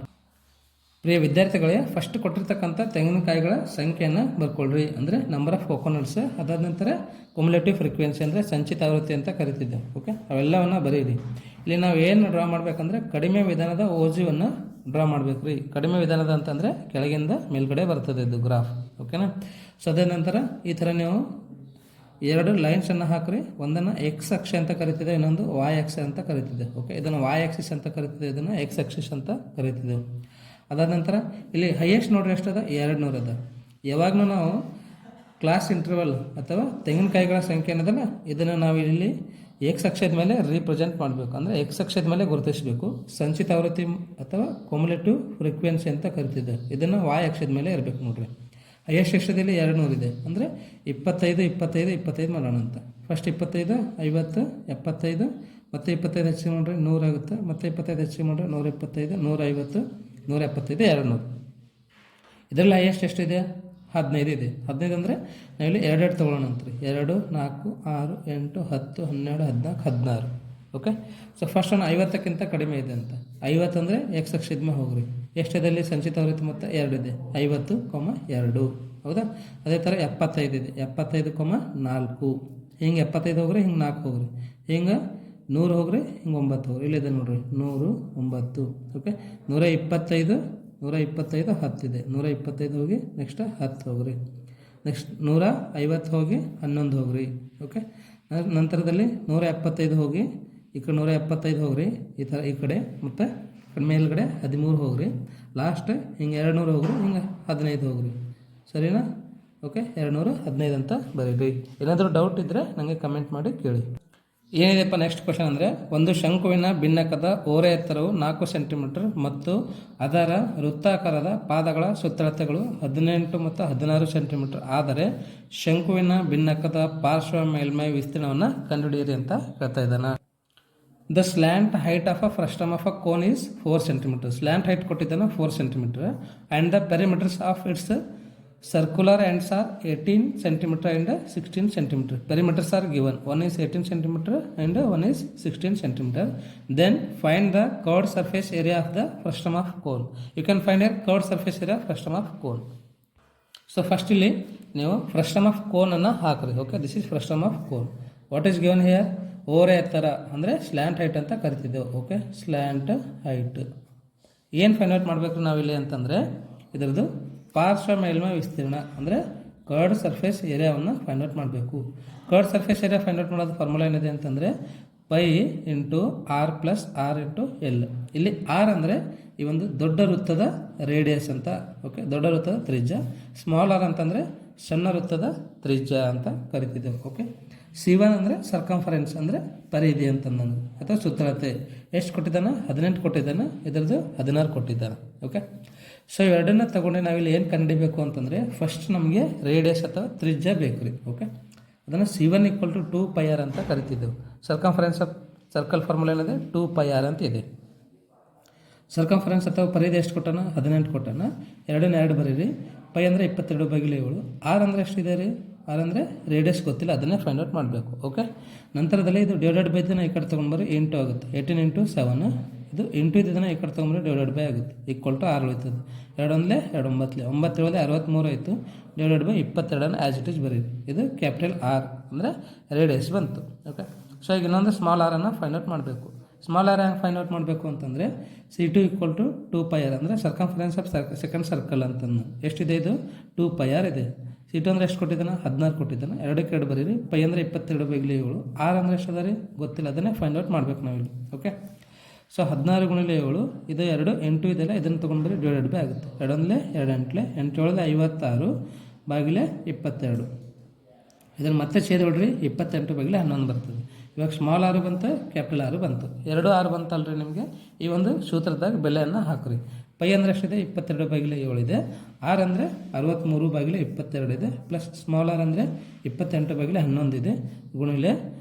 Speaker 1: ಪ್ರಿಯ ವಿದ್ಯಾರ್ಥಿಗಳೇ, ಫಸ್ಟ್ ಕೊಟ್ಟಿರ್ತಕ್ಕಂಥ ತೆಂಗಿನಕಾಯಿಗಳ ಸಂಖ್ಯೆಯನ್ನು ಬರ್ಕೊಳ್ರಿ. ಅಂದರೆ ನಂಬರ್ ಆಫ್ ಕೊಕೊನಟ್ಸ್. ಅದಾದ ನಂತರ ಕ್ಯುಮುಲೇಟಿವ್ ಫ್ರೀಕ್ವೆನ್ಸಿ ಅಂದರೆ ಸಂಚಿತ ಆವೃತ್ತಿ ಅಂತ ಕರಿತಿದ್ದೇವೆ. ಓಕೆ, ಅವೆಲ್ಲವನ್ನು ಬರೀರಿ. ಇಲ್ಲಿ ನಾವು ಏನು ಡ್ರಾ ಮಾಡಬೇಕಂದ್ರೆ ಕಡಿಮೆ ವಿಧಾನದ ಓಜಿವನ್ನು ಡ್ರಾ ಮಾಡಬೇಕು ರೀ. ಕಡಿಮೆ ವಿಧಾನದ ಅಂತಂದರೆ ಕೆಳಗಿಂದ ಮೇಲ್ಗಡೆ ಬರ್ತದೆ ಇದು ಗ್ರಾಫ್. ಓಕೆನಾ? ಸೊ ಅದೇ ನಂತರ ಈ ಥರ ನೀವು 2 ಲೈನ್ಸನ್ನು ಹಾಕಿರಿ. ಒಂದನ್ನು ಎಕ್ಸ್ ಅಕ್ಷ ಅಂತ ಕರಿತಿದೆ, ಇನ್ನೊಂದು ವಾಯ್ ಅಕ್ಷ ಅಂತ ಕರಿತಿದೆ. ಓಕೆ, ಇದನ್ನು ವಾಯ್ ಆಕ್ಸಿಸ್ ಅಂತ ಕರಿತಿದೆ, ಇದನ್ನು ಎಕ್ಸ್ ಆಕ್ಸಿಸ್ ಅಂತ ಕರಿತಿದ್ದೆವು. ಅದಾದ ನಂತರ ಇಲ್ಲಿ ಹೈಯೆಸ್ಟ್ ನೋಡ್ರಿ ಎಷ್ಟದ? 200 ಅದ. ಯಾವಾಗಲೂ ನಾವು ಕ್ಲಾಸ್ ಇಂಟರ್ವಲ್ ಅಥವಾ ತೆಂಗಿನಕಾಯಿಗಳ ಸಂಖ್ಯೆ ಅನ್ನೋದಲ್ಲ, ಇದನ್ನು ನಾವು ಇಲ್ಲಿ ಎಕ್ಸ್ ಅಕ್ಷದ ಮೇಲೆ ರೀಪ್ರೆಸೆಂಟ್ ಮಾಡಬೇಕು. ಅಂದರೆ ಎಕ್ಸ್ ಅಕ್ಷದ ಮೇಲೆ ಗುರುತಿಸಬೇಕು. ಸಂಚಿತ ಆವೃತ್ತಿ ಅಥವಾ ಕ್ಯುಮುಲೇಟಿವ್ ಫ್ರೀಕ್ವೆನ್ಸಿ ಅಂತ ಕರಿತಿದ್ದೆ, ಇದನ್ನು ವಾಯ್ ಅಕ್ಷದ ಮೇಲೆ ಇರಬೇಕು ನೋಡ್ರಿ. ಹೈಯೆಸ್ಟ್ ಅಕ್ಷದಲ್ಲಿ 200 ಇದೆ. ಅಂದರೆ 25 25 25 ಮಾಡೋಣ ಅಂತ. ಫಸ್ಟ್ 25 50 75 ಮತ್ತೆ 25 ಹೆಚ್ಚಿಗೆ ಮಾಡಿದ್ರೆ 100 ಆಗುತ್ತೆ. ಮತ್ತೆ 25 ಹೆಚ್ಚಿಗೆ ಮಾಡಿದ್ರೆ 125 150 175 200. ಇದರಲ್ಲಿ ಹೈಯೆಸ್ಟ್ ಎಷ್ಟಿದೆ? 15 ಇದೆ. 15 ಅಂದರೆ ನಾವಿಲ್ಲಿ 2 ತೊಗೊಳ್ಳೋಣ ಅಂತ್ರಿ. 2 4 6 8 10 12 14 16. ಓಕೆ, ಸೊ ಫಸ್ಟ್ ನಾನು 50ಕ್ಕಿಂತ ಕಡಿಮೆ ಇದೆ ಅಂತ. 50 ಅಂದರೆ ಎಕ್ಸ್ ಅಕ್ಷದ ಮೇಲೆ ಹೋಗ್ರಿ. ಎಷ್ಟಿದೆ ಅಲ್ಲಿ ಸಂಚಿತ ಆವೃತ್ತಿ ಮೊತ್ತ? 2 ಇದೆ. 50, 2. ಹೌದಾ. ಅದೇ ಥರ 75 ಇದೆ, 75,4 ಹಿಂಗೆ 75 ಹೋಗ್ರಿ, ಹಿಂಗೆ 4 ಹೋಗ್ರಿ, ಹಿಂಗೆ 100 ಹೋಗ್ರಿ, ಹಿಂಗೆ 9 ಹೋಗ್ರಿ. ಇಲ್ಲಿದೆ ನೋಡ್ರಿ 100, 9. ಓಕೆ. 125 10 ಇದೆ, 125 ಹೋಗಿ ನೆಕ್ಸ್ಟ್ 10 ಹೋಗ್ರಿ, ನೆಕ್ಸ್ಟ್ 150 ಹೋಗಿ 11 ಹೋಗ್ರಿ. ಓಕೆ. ನಂತರದಲ್ಲಿ 175 ಹೋಗಿ ಈ ಕಡೆ 175 ಹೋಗ್ರಿ, ಈ ಥರ ಈ ಕಡೆ, ಮತ್ತು ಮೇಲ್ಗಡೆ 13 ಹೋಗ್ರಿ, ಲಾಸ್ಟ್ ಹಿಂಗೆ 200 ಹೋಗ್ರಿ, ಹಿಂಗೆ 15 ಹೋಗ್ರಿ. ಸರಿನಾ? ಓಕೆ. 215 ಅಂತ ಬರೀರಿ. ಏನಾದರೂ ಡೌಟ್ ಇದ್ದರೆ ನನಗೆ ಕಮೆಂಟ್ ಮಾಡಿ ಕೇಳಿ. ಏನಿದೆಪ್ಪ ನೆಕ್ಸ್ಟ್ ಕ್ವಶನ್ ಅಂದರೆ, ಒಂದು ಶಂಕುವಿನ ಭಿನ್ನಕದ ಓರೆ ಎತ್ತರವು 4 ಸೆಂಟಿಮೀಟರ್ ಮತ್ತು ಅದರ ವೃತ್ತಾಕಾರದ ಪಾದಗಳ ಸುತ್ತಳತೆಗಳು 18 ಮತ್ತು 16 ಸೆಂಟಿಮೀಟರ್ ಆದರೆ ಶಂಕುವಿನ ಭಿನ್ನಕದ ಪಾರ್ಶ್ವ ಮೇಲ್ಮೈ ವಿಸ್ತೀರ್ಣವನ್ನು ಕಂಡುಹಿಡಿಯಿರಿ ಅಂತ ಹೇಳ್ತಾ ಇದ್ದಾನೆ. The slant height of a frustum of a cone is 4 centimetre. Slant height ಕೊಟ್ಟಿದ್ದಾನೆ 4 centimetre and the perimeters of it's circular ends are 18 centimeter and 16 centimeter. Perimeters are given. One is 18 centimeter and one is 16 centimeter. Then find the curved surface area of the frustum of cone. You can find a curved surface area of frustum of cone. So first ಇಲ್ಲಿ ನೀವು frustum of cone ಅನ್ನು ಹಾಕ್ರಿ. Okay. This is frustum of cone. What is given here? ಓರೆ ಎತ್ತರ ಅಂದರೆ ಸ್ಲ್ಯಾಂಟ್ ಹೈಟ್ ಅಂತ ಕರಿತಿದ್ದೆವು. ಓಕೆ. ಸ್ಲ್ಯಾಂಟ್ ಹೈಟ್ ಏನು ಫೈಂಡ್ ಔಟ್ ಮಾಡಬೇಕು ನಾವಿಲ್ಲಿ ಅಂತಂದರೆ, ಇದರದ್ದು ಪಾರ್ಶ್ವ ಮೇಲ್ಮೈ ವಿಸ್ತೀರ್ಣ ಅಂದರೆ ಕರ್ಡ್ ಸರ್ಫೇಸ್ ಏರಿಯಾವನ್ನು ಫೈಂಡ್ ಔಟ್ ಮಾಡಬೇಕು. Curved surface area find out ಮಾಡೋದು ಫಾರ್ಮುಲಾ ಏನಿದೆ ಅಂತಂದರೆ π × r + r × l. ಇಲ್ಲಿ r ಅಂದರೆ ಈ ಒಂದು ದೊಡ್ಡ ವೃತ್ತದ ರೇಡಿಯಸ್ ಅಂತ. ಓಕೆ. ದೊಡ್ಡ ವೃತ್ತದ ತ್ರಿಜ್ಯ. ಸ್ಮಾಲ್ r ಅಂತಂದರೆ ಸಣ್ಣ ವೃತ್ತದ ತ್ರಿಜ್ಯ ಅಂತ ಕರಿತಿದ್ದೇವೆ. ಓಕೆ. C1 ಅಂದರೆ ಸರ್ಕಂಫರೆನ್ಸ್ ಅಂದರೆ ಪರಿಧಿ ಅಂತಂದು ಅಥವಾ ಸುತ್ತಳತೆ. ಎಷ್ಟು ಕೊಟ್ಟಿದ್ದಾನೆ? 18 ಕೊಟ್ಟಿದ್ದಾನೆ. ಇದರದ್ದು 16 ಕೊಟ್ಟಿದ್ದಾನೆ. ಓಕೆ. ಸೊ ಇವೆರಡನ್ನ ತಗೊಂಡು ನಾವಿಲ್ಲಿ ಏನು ಕಂಡುಹಿಡಿಬೇಕು ಅಂತಂದರೆ, ಫಸ್ಟ್ ನಮಗೆ ರೇಡಿಯಸ್ ಅಥವಾ ತ್ರಿಜ್ಯ ಬೇಕು ರೀ. ಓಕೆ. ಅದನ್ನು C1 = 2πr ಅಂತ ಕರಿತಿದ್ದೆವು. ಸರ್ಕಂಫರೆನ್ಸ್ ಆಫ್ ಸರ್ಕಲ್ ಫಾರ್ಮುಲಾ ಏನಿದೆ 2πr ಅಂತ ಇದೆ. ಸರ್ಕಂಫರೆನ್ಸ್ ಅಥವಾ ಪರಿಧಿ ಎಷ್ಟು ಕೊಟ್ಟಾನ? 18 ಕೊಟ್ಟಾನ. 2 ಬರೀರಿ. π ಅಂದರೆ 22/7. r ಅಂದರೆ ಎಷ್ಟಿದೆ ರೀ? r ಅಂದರೆ ರೇಡಿಯಸ್ ಗೊತ್ತಿಲ್ಲ, ಅದನ್ನೇ ಫೈಂಡ್ ಔಟ್ ಮಾಡಬೇಕು. ಓಕೆ. ನಂತರದಲ್ಲಿ ಇದು ಡಿವೈಡೆಡ್ ಬೈ ಇದನ್ನು ಈ ಕಡೆ ತೊಗೊಂಡ್ಬರ್ರಿ, ಇಂಟು ಆಗುತ್ತೆ. 18 × 7 ಇದು ಇಂಟು ಇದನ್ನು ಈ ಕಡೆ ತೊಗೊಂಡ್ಬರ್ರಿ, ಡಿವೈಡೆಡ್ ಬೈ ಆಗುತ್ತೆ. = 6 ಉಳಿತದೆ. 2 × 2 9 9 7 63 ಆಯಿತು. Divided by 22 as it is ಬರೀರಿ. ಇದು ಕ್ಯಾಪಿಟಲ್ ಆರ್ ಅಂದರೆ ರೇಡಿಯಸ್ ಬಂತು. ಓಕೆ. ಸೊ ಈಗ ಇನ್ನೊಂದು ಸ್ಮಾಲ್ ಆರ್ ಅನ್ನು ಫೈಂಡ್ ಔಟ್ ಮಾಡಬೇಕು. ಸ್ಮಾಲ್ ಆರ್ ಹ್ಯಾಂಗೆ ಫೈಂಡ್ ಔಟ್ ಮಾಡಬೇಕು ಅಂತಂದರೆ C2 = 2πr ಅಂದರೆ ಸರ್ಕಂಫರೆನ್ಸ್ ಆಫ್ ಸೆಕೆಂಡ್ ಸರ್ಕಲ್ ಅಂತಂದು. ಎಷ್ಟಿದೆ? ಇದು 2πr ಇದೆ. C2 ಅಂದರೆ ಎಷ್ಟು ಕೊಟ್ಟಿದ್ದಾನೆ? 16 ಕೊಟ್ಟಿದ್ದಾನೆ. 2 ಬರೀರಿ. π ಅಂದರೆ 22/7. r ಅಂದರೆ ಎಷ್ಟು ಅದ ರೀ? ಗೊತ್ತಿಲ್ಲ, ಅದನ್ನೇ ಫೈಂಡ್ ಔಟ್ ಮಾಡಬೇಕು ನಾವಿಲ್ಲಿ. ಓಕೆ. ಸೊ 16 × 7 ಇದು 2 8 ಇದೆಲ್ಲ, ಇದನ್ನು ತೊಗೊಂಡ್ಬರಿ, ಡಿವೈಡೆಡ್ ಬೈ ಆಗುತ್ತೆ. 2 × 2 8 8 7 56 / 22. ಇದನ್ನು ಮತ್ತೆ ಛೇದ ಹೊಡ್ರಿ, 28/11 ಬರ್ತದೆ. ಇವಾಗ ಸ್ಮಾಲ್ ಆರು ಬಂತು, ಕ್ಯಾಪಿಟಲ್ ಆರು ಬಂತು. 2 r ಬಂತಲ್ರಿ ನಿಮಗೆ. ಈ ಒಂದು ಸೂತ್ರದಾಗ ಬೆಲೆಯನ್ನು ಹಾಕ್ರಿ. π ಅಂದರೆ ಎಷ್ಟಿದೆ? 22/7 ಇದೆ. r ಅಂದರೆ 63/22 ಇದೆ. ಪ್ಲಸ್ ಸ್ಮಾಲ್ ಆರ್ ಅಂದರೆ 28/11 ಇದೆ. ಗುಣಿಲೆ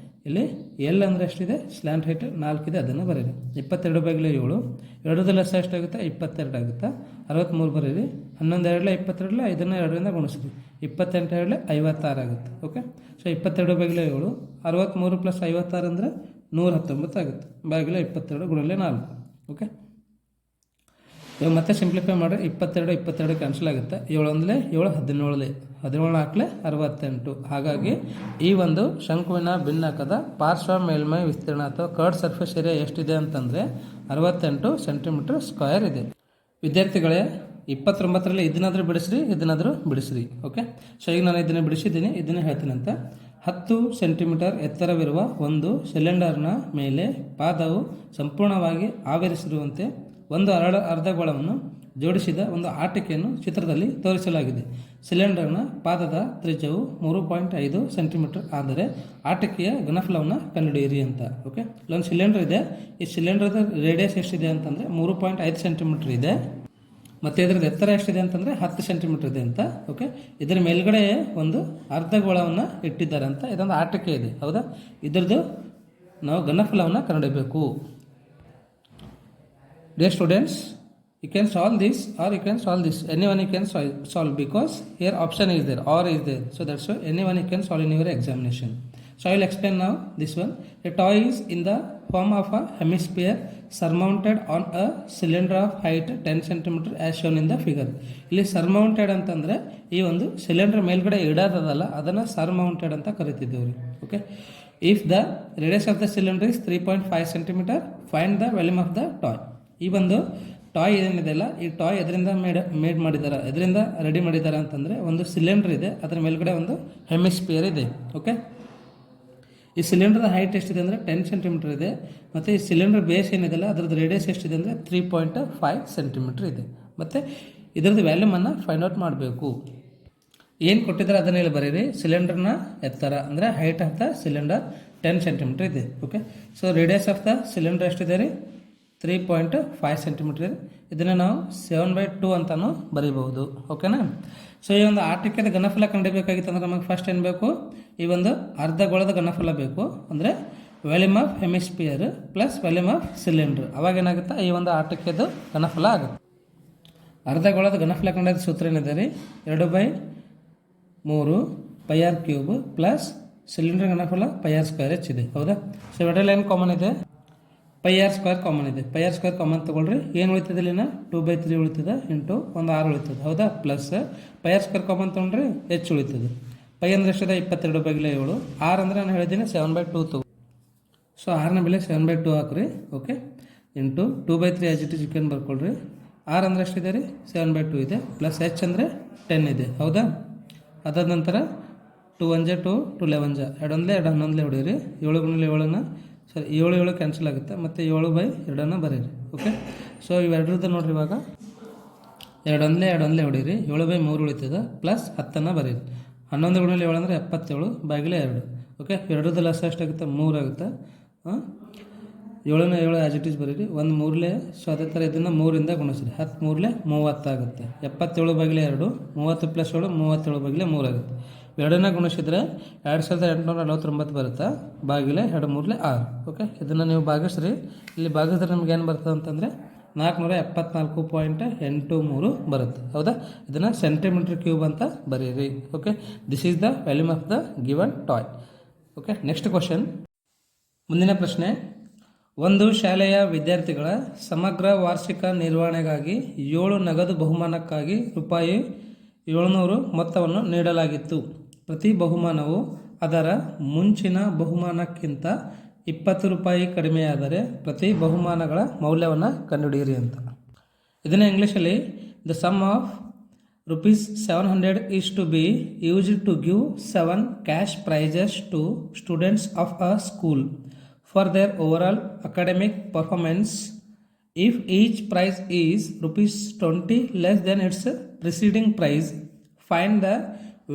Speaker 1: ಇಲ್ಲಿ ಎಲ್ ಅಂದರೆ ಎಷ್ಟಿದೆ? ಸ್ಲ್ಯಾಂಟ್ ಹೈಟ್ 4 ಇದೆ, ಅದನ್ನು ಬರೀರಿ. 22/7 2 ಲೆಸ್ ಎಷ್ಟಾಗುತ್ತೆ? 22 ಆಗುತ್ತೆ. 63 ಬರೀರಿ. 11 2 22, ಇದನ್ನು 2ರಿಂದ ಗುಣಿಸ್ರಿ. 28 2 56 ಆಗುತ್ತೆ. ಓಕೆ. ಸೊ 22/7 63 + 56 ಅಂದರೆ 119 ಆಗುತ್ತೆ. /22 ಗುಣಿಲೆ 4. ಓಕೆ. ಇವಾಗ ಮತ್ತೆ ಸಿಂಪ್ಲಿಫೈ ಮಾಡಿ 22 ಕ್ಯಾನ್ಸಲ್ ಆಗುತ್ತೆ. 7 1 7 17 17 4 68. ಹಾಗಾಗಿ ಈ ಒಂದು ಶಂಕುವಿನ ಭಿನ್ನಕದ ಪಾರ್ಶ್ವ ಮೇಲ್ಮೈ ವಿಸ್ತೀರ್ಣ ಅಥವಾ ಕರ್ಡ್ ಸರ್ಫೇಸ್ ಏರಿಯಾ ಎಷ್ಟಿದೆ ಅಂತಂದರೆ 68 ಸೆಂಟಿಮೀಟರ್ ಸ್ಕ್ವೇರ್ ಇದೆ. ವಿದ್ಯಾರ್ಥಿಗಳೇ, 29ರಲ್ಲಿ ಇದನ್ನಾದರೂ ಬಿಡಿಸ್ರಿ. ಓಕೆ. ಸೊ ಈಗ ನಾನು ಇದನ್ನು ಬಿಡಿಸಿದ್ದೀನಿ, ಇದನ್ನೇ ಹೇಳ್ತೀನಿ ಅಂತ. 10 ಸೆಂಟಿಮೀಟರ್ ಎತ್ತರವಿರುವ ಒಂದು ಸಿಲಿಂಡರ್ನ ಮೇಲೆ ಪಾದವು ಸಂಪೂರ್ಣವಾಗಿ ಆವರಿಸಿರುವಂತೆ ಒಂದು ಅರ್ಧಗೋಳವನ್ನು ಜೋಡಿಸಿದ ಒಂದು ಆಟಿಕೆಯನ್ನು ಚಿತ್ರದಲ್ಲಿ ತೋರಿಸಲಾಗಿದೆ. ಸಿಲಿಂಡರ್ನ ಪಾದದ ತ್ರಿಜ್ಯವು 3.5 ಸೆಂಟಿಮೀಟರ್ ಆದರೆ ಆಟಿಕೆಯ ಘನಫಲವನ್ನು ಕಂಡುಹಿಡಿಯಿರಿ ಅಂತ. ಓಕೆ. ಇಲ್ಲೊಂದು ಸಿಲಿಂಡರ್ ಇದೆ. ಈ ಸಿಲಿಂಡರ್ದ ರೇಡಿಯಸ್ ಎಷ್ಟಿದೆ ಅಂತಂದರೆ 3.5 ಸೆಂಟಿಮೀಟರ್ ಇದೆ. ಮತ್ತು ಇದರದ್ದು ಎತ್ತರ ಎಷ್ಟಿದೆ ಅಂತಂದರೆ 10 ಸೆಂಟಿಮೀಟರ್ ಇದೆ ಅಂತ. ಓಕೆ. ಇದರ ಮೇಲ್ಗಡೆ ಒಂದು ಅರ್ಧಗೋಳವನ್ನು ಇಟ್ಟಿದ್ದಾರೆ ಅಂತ. ಇದೊಂದು ಆಟಿಕೆ ಇದೆ, ಹೌದಾ. ಇದರದ್ದು ನಾವು ಘನಫಲವನ್ನು ಕಂಡುಹಿಡಿಯಬೇಕು. Dear students, you can solve this or you can solve this. Anyone you can solve because here option is there, or is there. So that's why anyone you can solve in your examination. So I will explain now this one. A toy is in the form of a hemisphere surmounted on a cylinder of height 10 cm as shown in the figure. ಇಲ್ಲಿ ಸರ್ಮೌಂಟೆಡ್ ಅಂತಂದರೆ ಈ ಒಂದು ಸಿಲಿಂಡರ್ ಮೇಲ್ಗಡೆ ಇಡೋದಲ್ಲ, ಅದನ್ನು ಸರ್ಮೌಂಟೆಡ್ ಅಂತ ಕರಿತಿದ್ದೀವಿ. Okay, if the radius of the cylinder is 3.5 cm, find the volume of the toy. ಈ ಒಂದು ಟಾಯ್ ಏನಿದೆಯಲ್ಲ, ಈ ಟಾಯ್ ಎದರಿಂದ ಮೇಡ್ ಮಾಡಿದ್ದಾರೆ, ಎದರಿಂದ ರೆಡಿ ಮಾಡಿದ್ದಾರೆ ಅಂತಂದರೆ ಒಂದು ಸಿಲಿಂಡರ್ ಇದೆ, ಅದರ ಮೇಲ್ಗಡೆ ಒಂದು ಹೆಮಿಸ್ಪಿಯರ್ ಇದೆ. ಓಕೆ, ಈ ಸಿಲಿಂಡರ್ ಹೈಟ್ ಎಷ್ಟಿದೆ ಅಂದರೆ 10 cm ಇದೆ, ಮತ್ತು ಈ ಸಿಲಿಂಡರ್ ಬೇಸ್ ಏನಿದೆಯಲ್ಲ ಅದರದ್ದು ರೇಡಿಯಸ್ ಎಷ್ಟಿದೆ ಅಂದರೆ 3.5 cm ಇದೆ. ಮತ್ತು ಇದರದ್ದು ವ್ಯಾಲ್ಯೂಮನ್ನು ಫೈಂಡ್ ಔಟ್ ಮಾಡಬೇಕು. ಏನು ಕೊಟ್ಟಿದ್ದಾರೆ ಅದನ್ನ ಇಲ್ಲಿ ಬರೀರಿ. ಸಿಲಿಂಡರ್ನ ಎತ್ತರ ಅಂದರೆ height of the cylinder 10 cm ಇದೆ. Okay, so radius of the cylinder ಎಷ್ಟಿದೆ ರೀ? 3.5 cm ಇದೆ. ಇದನ್ನು ನಾವು 7/2 ಅಂತಲೂ ಬರೀಬಹುದು. ಓಕೆನಾ? ಸೊ ಈ ಒಂದು ಆಟಕ್ಯದ ಘನಫಲ ಕಂಡುಹಿಡಿಯಬೇಕಾಗಿತ್ತು ಅಂದರೆ ನಮಗೆ ಫಸ್ಟ್ ಏನು ಬೇಕು? ಈ ಒಂದು ಅರ್ಧಗೋಳದ ಘನಫಲ ಬೇಕು, ಅಂದರೆ volume of hemisphere plus volume of cylinder. ಅವಾಗ ಏನಾಗುತ್ತೆ? ಈ ಒಂದು ಆಟಕ್ಯದ ಘನಫಲ ಆಗುತ್ತೆ. ಅರ್ಧಗೋಳದ ಘನಫಲ ಕಂಡ ಸೂತ್ರ ಏನಿದೆ ರೀ? 2/3 πr³ ಪ್ಲಸ್ ಸಿಲಿಂಡರ್ ಘನಫಲ πr² ಇದೆ. ಹೌದಾ? ಸೊ ಇವೆರಡರಲ್ಲಿ ಏನು ಕಾಮನ್ ಇದೆ? πr² ಕಾಮನ್ ಇದೆ. πr² ಕಾಮನ್ ತೊಗೊಳ್ರಿ. ಏನು ಉಳಿತದೆ ಇಲ್ಲಿನ? 2/3 ಉಳಿತದೆ ಇಂಟು ಒಂದು 6 ಉಳಿತದೆ. ಹೌದಾ? ಪ್ಲಸ್ πr² ಕಾಮನ್ ತೊಗೊಂಡ್ರಿ ಹೆಚ್ಚು ಉಳಿತದೆ. ಪೈ ಅಂದರೆ ಎಷ್ಟಿದೆ? 22/7. ಆರ್ ಅಂದರೆ ನಾನು ಹೇಳಿದ್ದೀನಿ 7/2 ತಗೋ. ಸೊ 6ನ ಬೆಲೆ 7/2 ಹಾಕ್ರಿ. Okay, into 2/3 as it is ಚಿಕನ್ ಬರ್ಕೊಳ್ರಿ. ಆರ್ ಅಂದರೆ ಎಷ್ಟಿದೆ ರೀ? 7/2 ಇದೆ. ಪ್ಲಸ್ ಎಚ್ ಅಂದರೆ 10 ಇದೆ. ಹೌದಾ? ಅದಾದ ನಂತರ 2 1 2 2 11 2 1 2 11 ಹೊಡೀರಿ. 7 ಗುಣಿಲೆ 7ನ ಸರಿ 7 7 ಕ್ಯಾನ್ಸಲ್ ಆಗುತ್ತೆ, ಮತ್ತು 7/2 ಬರೀರಿ. ಓಕೆ, ಸೊ ಇವೆರಡರದ್ದು ನೋಡ್ರಿ. ಇವಾಗ 2 1 2 1 ಹೊಡೀರಿ. 7/3 ಉಳಿತದೆ, ಪ್ಲಸ್ 10ನ್ನು ಬರೀರಿ. 11 ಗುಣಿಲೆ 7 ಅಂದರೆ 77/2. ಓಕೆ, ಎರಡರದ್ದು ಲಸ ಎಷ್ಟಾಗುತ್ತೆ? 3 ಆಗುತ್ತೆ. 7ನ 7 ಆಸ್ ಇಟ್ ಈಸ್ ಬರೀರಿ. 1 3 ಸೊ ಅದೇ ಥರ ಇದನ್ನು 3ರಿಂದ ಗುಣಿಸಿರಿ. 10 3 30 ಆಗುತ್ತೆ. 77/2 30 + 7 37/3 ಆಗುತ್ತೆ. ಎರಡನ್ನ ಗುಣಿಸಿದ್ರೆ 2849 ಬರುತ್ತೆ. ಬಾಗಿಲೆ 2 3 6. ಓಕೆ, ಇದನ್ನು ನೀವು ಭಾಗಿಸ್ರಿ. ಇಲ್ಲಿ ಭಾಗಿಸಿದ್ರೆ ನಿಮ್ಗೆ ಏನು ಬರ್ತದೆ ಅಂತಂದರೆ 474.83 ಬರುತ್ತೆ. ಹೌದಾ? ಇದನ್ನು cm³ ಅಂತ ಬರೀರಿ. Okay, this is the volume of the given toy. Okay, next question. ಮುಂದಿನ ಪ್ರಶ್ನೆ. ಒಂದು ಶಾಲೆಯ ವಿದ್ಯಾರ್ಥಿಗಳ ಸಮಗ್ರ ವಾರ್ಷಿಕ ನಿರ್ವಹಣೆಗಾಗಿ 7 ನಗದು ಬಹುಮಾನಕ್ಕಾಗಿ ₹700 ಮೊತ್ತವನ್ನು ನೀಡಲಾಗಿತ್ತು. ಪ್ರತಿ ಬಹುಮಾನವು ಅದರ ಮುಂಚಿನ ಬಹುಮಾನಕ್ಕಿಂತ ₹20 ಕಡಿಮೆಯಾದರೆ ಪ್ರತಿ ಬಹುಮಾನಗಳ ಮೌಲ್ಯವನ್ನು ಕಂಡುಹಿಡಿಯಿರಿ ಅಂತ. ಇದನ್ನು ಇಂಗ್ಲೀಷಲ್ಲಿ the sum of ₹700 is to be used to give 7 cash prizes to students of a school for their overall academic performance. If each prize is ₹20 less than its preceding prize, find the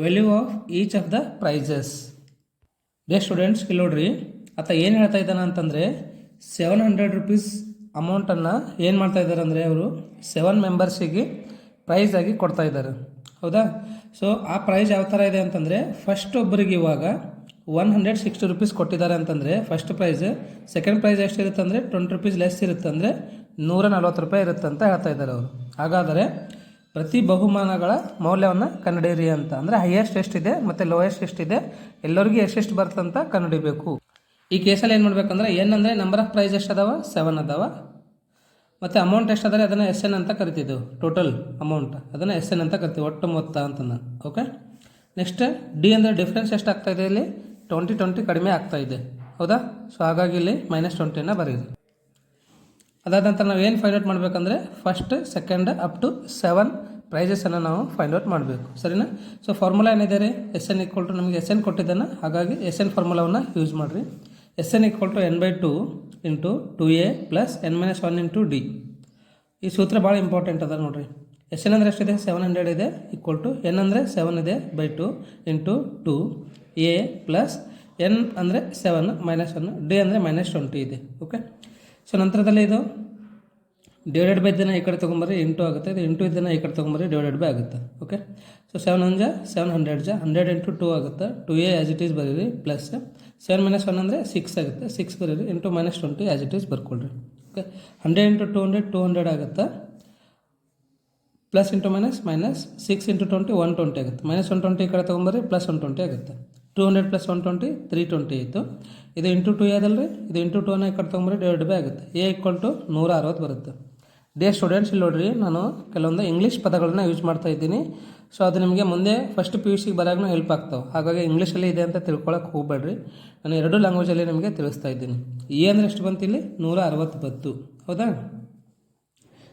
Speaker 1: value of each of the prizes. Day students, ಇಲ್ಲಿ ನೋಡ್ರಿ, ಆತ ಏನು ಹೇಳ್ತಾ ಇದ್ದಾನೆ ಅಂತಂದರೆ ₹700 ಅಮೌಂಟನ್ನು ಏನು ಮಾಡ್ತಾ ಇದ್ದಾರೆ ಅಂದರೆ ಅವರು 7 ಮೆಂಬರ್ಸಿಗೆ ಪ್ರೈಸ್ ಆಗಿ ಕೊಡ್ತಾ ಇದ್ದಾರೆ. ಹೌದಾ? ಸೊ ಆ ಪ್ರೈಸ್ ಯಾವ ಥರ ಇದೆ ಅಂತಂದರೆ, ಫಸ್ಟ್ ಒಬ್ಬರಿಗೆ ಇವಾಗ ₹160 ಕೊಟ್ಟಿದ್ದಾರೆ ಅಂತಂದರೆ ಫಸ್ಟ್ ಪ್ರೈಸ್. ಸೆಕೆಂಡ್ ಪ್ರೈಸ್ ಎಷ್ಟಿರುತ್ತೆ ಅಂದರೆ ₹20 ಲೆಸ್ ಇರುತ್ತೆ, ಅಂದರೆ ₹140 ಇರುತ್ತೆ ಅಂತ ಹೇಳ್ತಾ ಇದ್ದಾರೆ ಅವರು. ಹಾಗಾದರೆ ಪ್ರತಿ ಬಹುಮಾನಗಳ ಮೌಲ್ಯವನ್ನು ಕಂಡುಹಿಡಿಯಿರಿ ಅಂತ. ಅಂದರೆ ಹೈಯೆಸ್ಟ್ ಎಷ್ಟಿದೆ ಮತ್ತು ಲೋಯೆಸ್ಟ್ ಎಷ್ಟಿದೆ, ಎಲ್ಲರಿಗೂ ಎಷ್ಟೆಷ್ಟು ಬರುತ್ತೆ ಅಂತ ಕಂಡುಹಿಡಿಬೇಕು. ಈ ಕೇಸಲ್ಲಿ ಏನು ಮಾಡಬೇಕಂದ್ರೆ, ಏನಂದರೆ ನಂಬರ್ ಆಫ್ ಪ್ರೈಸ್ ಎಷ್ಟು ಅದಾವ? 7 ಅದಾವ. ಮತ್ತು ಅಮೌಂಟ್ ಎಷ್ಟಾದರೆ ಅದನ್ನು SN ಅಂತ ಕರಿತಿದ್ದೆವು. ಟೋಟಲ್ ಅಮೌಂಟ್ ಅದನ್ನು SN ಅಂತ ಕರಿತೀವಿ, ಒಟ್ಟು ಮೊತ್ತ ಅಂತ ನಾನು. ಓಕೆ, ನೆಕ್ಸ್ಟ್ ಡಿ ಅಂದರೆ ಡಿಫ್ರೆನ್ಸ್ ಎಷ್ಟು ಆಗ್ತಾಯಿದೆ? ಇಲ್ಲಿ 20 ಕಡಿಮೆ ಆಗ್ತಾಯಿದೆ. ಹೌದಾ? ಸೊ ಹಾಗಾಗಿ ಇಲ್ಲಿ -20ನ ಬರೀರಿ. ಅದಾದ ನಂತರ ನಾವು ಏನು ಫೈಂಡ್ ಔಟ್ ಮಾಡಬೇಕಂದ್ರೆ ಫಸ್ಟ್ ಸೆಕೆಂಡ್ ಅಪ್ ಟು 7 ಪ್ರೈಸಸನ್ನು ನಾವು ಫೈಂಡ್ ಔಟ್ ಮಾಡಬೇಕು. ಸರಿನಾ? ಸೊ ಫಾರ್ಮುಲಾ ಏನಿದೆ ರೀ? SN = ನಮಗೆ SN ಕೊಟ್ಟಿದ್ದಾನೆ, ಹಾಗಾಗಿ SN ಫಾರ್ಮುಲಾವನ್ನು ಯೂಸ್ ಮಾಡಿರಿ. SN = n/2 × 2a + n-1 × d. ಈ ಸೂತ್ರ ಭಾಳ ಇಂಪಾರ್ಟೆಂಟ್ ಅದ ನೋಡಿರಿ. SN ಅಂದರೆ ಎಷ್ಟಿದೆ? 700 ಇದೆ. = n ಅಂದರೆ 7 ಇದೆ /2 × 2 a + n ಅಂದರೆ 7 -1 d ಅಂದರೆ -20 ಇದೆ. ಓಕೆ, ಸೊ ನಂತರದಲ್ಲಿ ಇದು ಡಿವೈಡೆಡ್ ಬೈ ಇದನ್ನು ಈ ಕಡೆ ತೊಗೊಂಬರ್ರಿ, ಇಂಟು ಆಗುತ್ತೆ. ಇದು ಇಂಟು ಇದನ್ನು ಈ ಕಡೆ ತೊಗೊಂಬರ್ರಿ, ಡಿವೈಡೆಡ್ ಬೈ ಆಗುತ್ತೆ. ಓಕೆ, ಸೊ 7 1 700 100 × 2 ಆಗುತ್ತೆ. 2a ಆಸ್ ಇಟ್ ಈಸ್ ಬರೀರಿ, ಪ್ಲಸ್ 7 - 1 ಅಂದರೆ 6 ಆಗುತ್ತೆ. 6 ಬರೀರಿ, ಇಂಟು -20 ಆಸ್ ಇಟ್ ಈಸ್ ಬರ್ಕೊಳ್ರಿ. ಓಕೆ, 100 × 200 200 ಆಗುತ್ತೆ. ಪ್ಲಸ್ ಇಂಟು ಮೈನಸ್ -6 × 20 120 ಆಗುತ್ತೆ. -120 ಈ ಕಡೆ ತೊಗೊಂಬರ್ರಿ, +120 ಆಗುತ್ತೆ. 200 + 120 320 ಆಯಿತು. ಇದು ಇಂಟು 2 ಅದಲ್ರಿ, ಇದು ಇಂಟು 2 ಈ ಕಡೆ ತೊಗೊಂಬರಿ ಡಿವೈಡ್ ಬೈ ಆಗುತ್ತೆ. ಎ ಈಕ್ವಲ್ ಟು 160 ಬರುತ್ತೆ. ಡಿಯರ್ ಸ್ಟೂಡೆಂಟ್ಸ್, ಇಲ್ಲಿ ನೋಡಿರಿ, ನಾನು ಕೆಲವೊಂದು ಇಂಗ್ಲೀಷ್ ಪದಗಳನ್ನ ಯೂಸ್ ಮಾಡ್ತಾ ಇದ್ದೀನಿ. ಸೊ ಅದು ನಿಮಗೆ ಮುಂದೆ ಫಸ್ಟ್ PUC ಬರೋಕ್ಕೂ ಹೆಲ್ಪ್ ಆಗ್ತಾವೆ. ಹಾಗಾಗಿ ಇಂಗ್ಲೀಷಲ್ಲಿ ಇದೆ ಅಂತ ತಿಳ್ಕೊಳಕ್ಕೆ ಹೋಗಬೇಡ್ರಿ. ನಾನು 2 ಲ್ಯಾಂಗ್ವೇಜಲ್ಲಿ ನಿಮಗೆ ತಿಳಿಸ್ತಾ ಇದ್ದೀನಿ. ಎ ಅಂದರೆ ಎಷ್ಟು ಬಂತು ಇಲ್ಲಿ? 160 ಬಂತು, ಹೌದಾ?